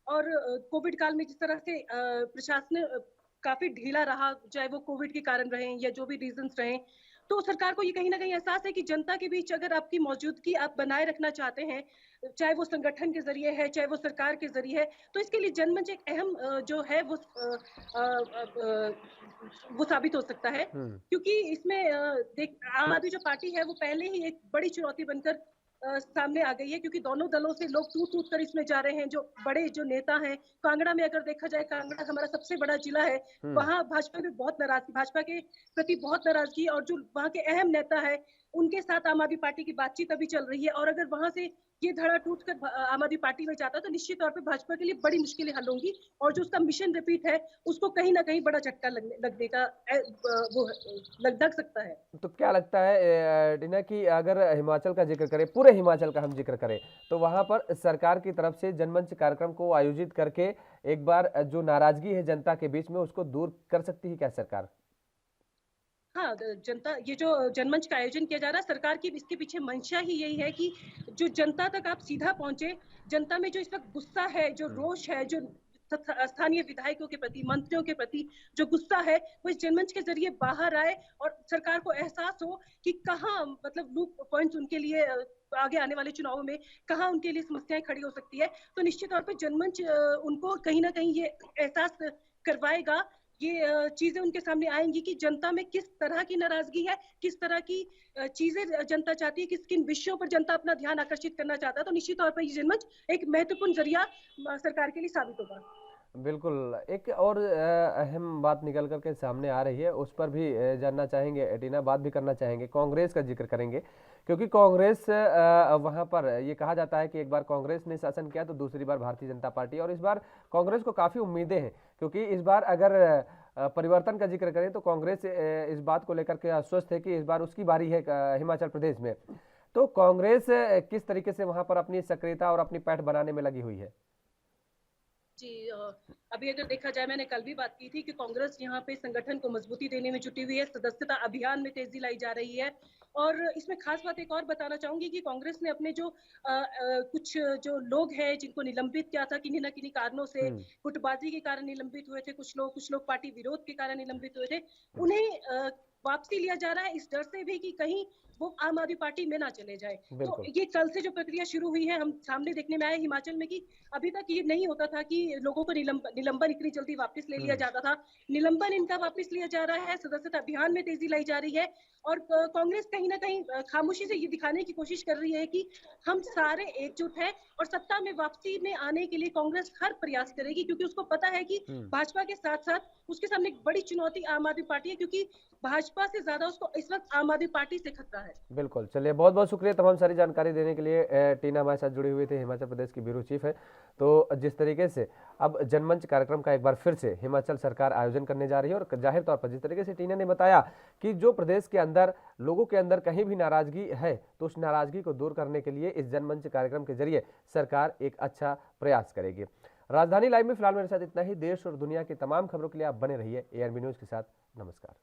S6: और कोविड काल में जिस तरह से प्रशासन काफी ढीला रहा, चाहे वो कोविड के कारण रहे या जो भी रीजंस रहे, तो सरकार को ये कहीं ना कहीं एहसास है कि जनता के बीच अगर आपकी मौजूदगी आप बनाए रखना चाहते हैं, चाहे वो संगठन के जरिए है, चाहे वो सरकार के जरिए है, तो इसके लिए जनमंच एक अहम जो है वो साबित हो सकता है। क्योंकि इसमें आम आदमी जो पार्टी है वो पहले ही एक बड़ी चुनौती बनकर सामने आ गई है, क्योंकि दोनों दलों से लोग टूट कर इसमें जा रहे हैं। जो बड़े जो नेता हैं, कांगड़ा में अगर देखा जाए, कांगड़ा हमारा सबसे बड़ा जिला है, वहाँ भाजपा में बहुत नाराजगी, भाजपा के प्रति बहुत नाराजगी, और जो वहाँ के अहम नेता है उनके साथ आम आदमी पार्टी की बातचीत अभी चल रही है, और अगर वहां से ये धड़ा टूट कर आम आदमी पार्टी में जाता है तो निश्चित तौर पे भाजपा के लिए बड़ी मुश्किलें हल होंगी, और जो उसका मिशन रिपीट है उसको कहीं ना कहीं बड़ा झटका लगने का वो लग सकता है।
S1: तो क्या लगता है टीना कि अगर हिमाचल का जिक्र करें, पूरे हिमाचल का हम जिक्र करें, तो वहां पर सरकार की तरफ से जनमंच कार्यक्रम को आयोजित करके एक बार जो नाराजगी है जनता के बीच में उसको दूर कर सकती है क्या सरकार?
S6: हाँ, जनता, ये जो जनमंच का आयोजन किया जा रहा है, सरकार की इसके पीछे मंशा ही यही है कि जो जनता तक आप सीधा पहुंचे, जनता में जो इस वक्त गुस्सा है, जो रोष है, जो स्थानीय विधायकों के प्रति, मंत्रियों के प्रति जो गुस्सा है, वो इस जनमंच के जरिए बाहर आए और सरकार को एहसास हो कि कहाँ मतलब लूप पॉइंट्स उनके लिए आगे आने वाले चुनावों में कहाँ उनके लिए समस्याएं खड़ी हो सकती है। तो निश्चित तौर पर जनमंच उनको कहीं ना कहीं ये एहसास करवाएगा, ये चीजें उनके सामने आएंगी कि जनता में किस तरह की नाराजगी है, किस तरह की चीजें जनता चाहती है, किस किन विषयों पर जनता अपना ध्यान आकर्षित करना चाहता है। तो निश्चित तौर पर ये जनमंच एक महत्वपूर्ण जरिया सरकार के लिए साबित होगा।
S1: बिल्कुल। एक और अहम बात निकल कर के सामने आ रही है, उस पर भी जानना चाहेंगे टीना, बात भी करना चाहेंगे, कांग्रेस का जिक्र करेंगे, क्योंकि कांग्रेस वहां पर ये कहा जाता है कि एक बार कांग्रेस ने शासन किया तो दूसरी बार भारतीय जनता पार्टी, और इस बार कांग्रेस को काफ़ी उम्मीदें हैं, क्योंकि इस बार अगर परिवर्तन का जिक्र करें तो कांग्रेस इस बात को लेकर के आश्वस्त है कि इस बार उसकी बारी है हिमाचल प्रदेश में। तो कांग्रेस किस तरीके से वहां पर अपनी सक्रियता और अपनी पैठ बनाने में लगी हुई है?
S6: जी, अभी अगर देखा जाए, मैंने कल भी बात की थी कि कांग्रेस यहाँ पे संगठन को मजबूती देने में जुटी हुई है, सदस्यता अभियान में तेजी लाई जा रही है। और इसमें खास बात एक और बताना चाहूंगी कि कांग्रेस ने अपने जो कुछ जो लोग हैं जिनको निलंबित किया था किन्हीं न किन्हीं कारणों से, गुटबाजी के कारण निलंबित हुए थे कुछ लोग पार्टी विरोध के कारण निलंबित हुए थे, उन्हें वापसी लिया जा रहा है, इस डर से भी कि कहीं वो आम आदमी पार्टी में ना चले जाए। तो ये कल से जो प्रक्रिया शुरू हुई है, हम सामने देखने में आया हिमाचल में कि अभी तक ये नहीं होता था कि लोगों को निलंबन इतनी जल्दी वापस ले लिया जाता था। निलंबन इनका वापस लिया जा रहा है, सदस्यता अभियान में तेजी लाई जा रही है, और कांग्रेस कहीं ना कहीं खामोशी से ये दिखाने की कोशिश कर रही है कि हम सारे एकजुट हैं, और सत्ता में वापसी में आने के लिए कांग्रेस हर प्रयास करेगी, क्योंकि उसको पता है कि भाजपा के साथ साथ उसके सामने एक बड़ी चुनौती आम आदमी पार्टी है, क्योंकि भाजपा से ज्यादा उसको इस वक्त आम आदमी पार्टी से खतरा है।
S1: बिल्कुल। चलिए, बहुत बहुत शुक्रिया तमाम सारी जानकारी देने के लिए। टीना हमारे साथ जुड़ी हुई थी, हिमाचल प्रदेश की ब्यूरो चीफ है। तो जिस तरीके से अब जनमंच कार्यक्रम का एक बार फिर से हिमाचल सरकार आयोजन करने जा रही है, और जाहिर तौर पर जिस तरीके से टीना ने बताया कि जो प्रदेश के अंदर लोगों के अंदर कहीं भी नाराजगी है तो उस नाराजगी को दूर करने के लिए इस जनमंच कार्यक्रम के जरिए सरकार एक अच्छा प्रयास करेगी। राजधानी लाइव में फिलहाल मेरे साथ इतना ही। देश और दुनिया की तमाम खबरों के लिए आप बने रहिए ARB न्यूज के साथ। नमस्कार।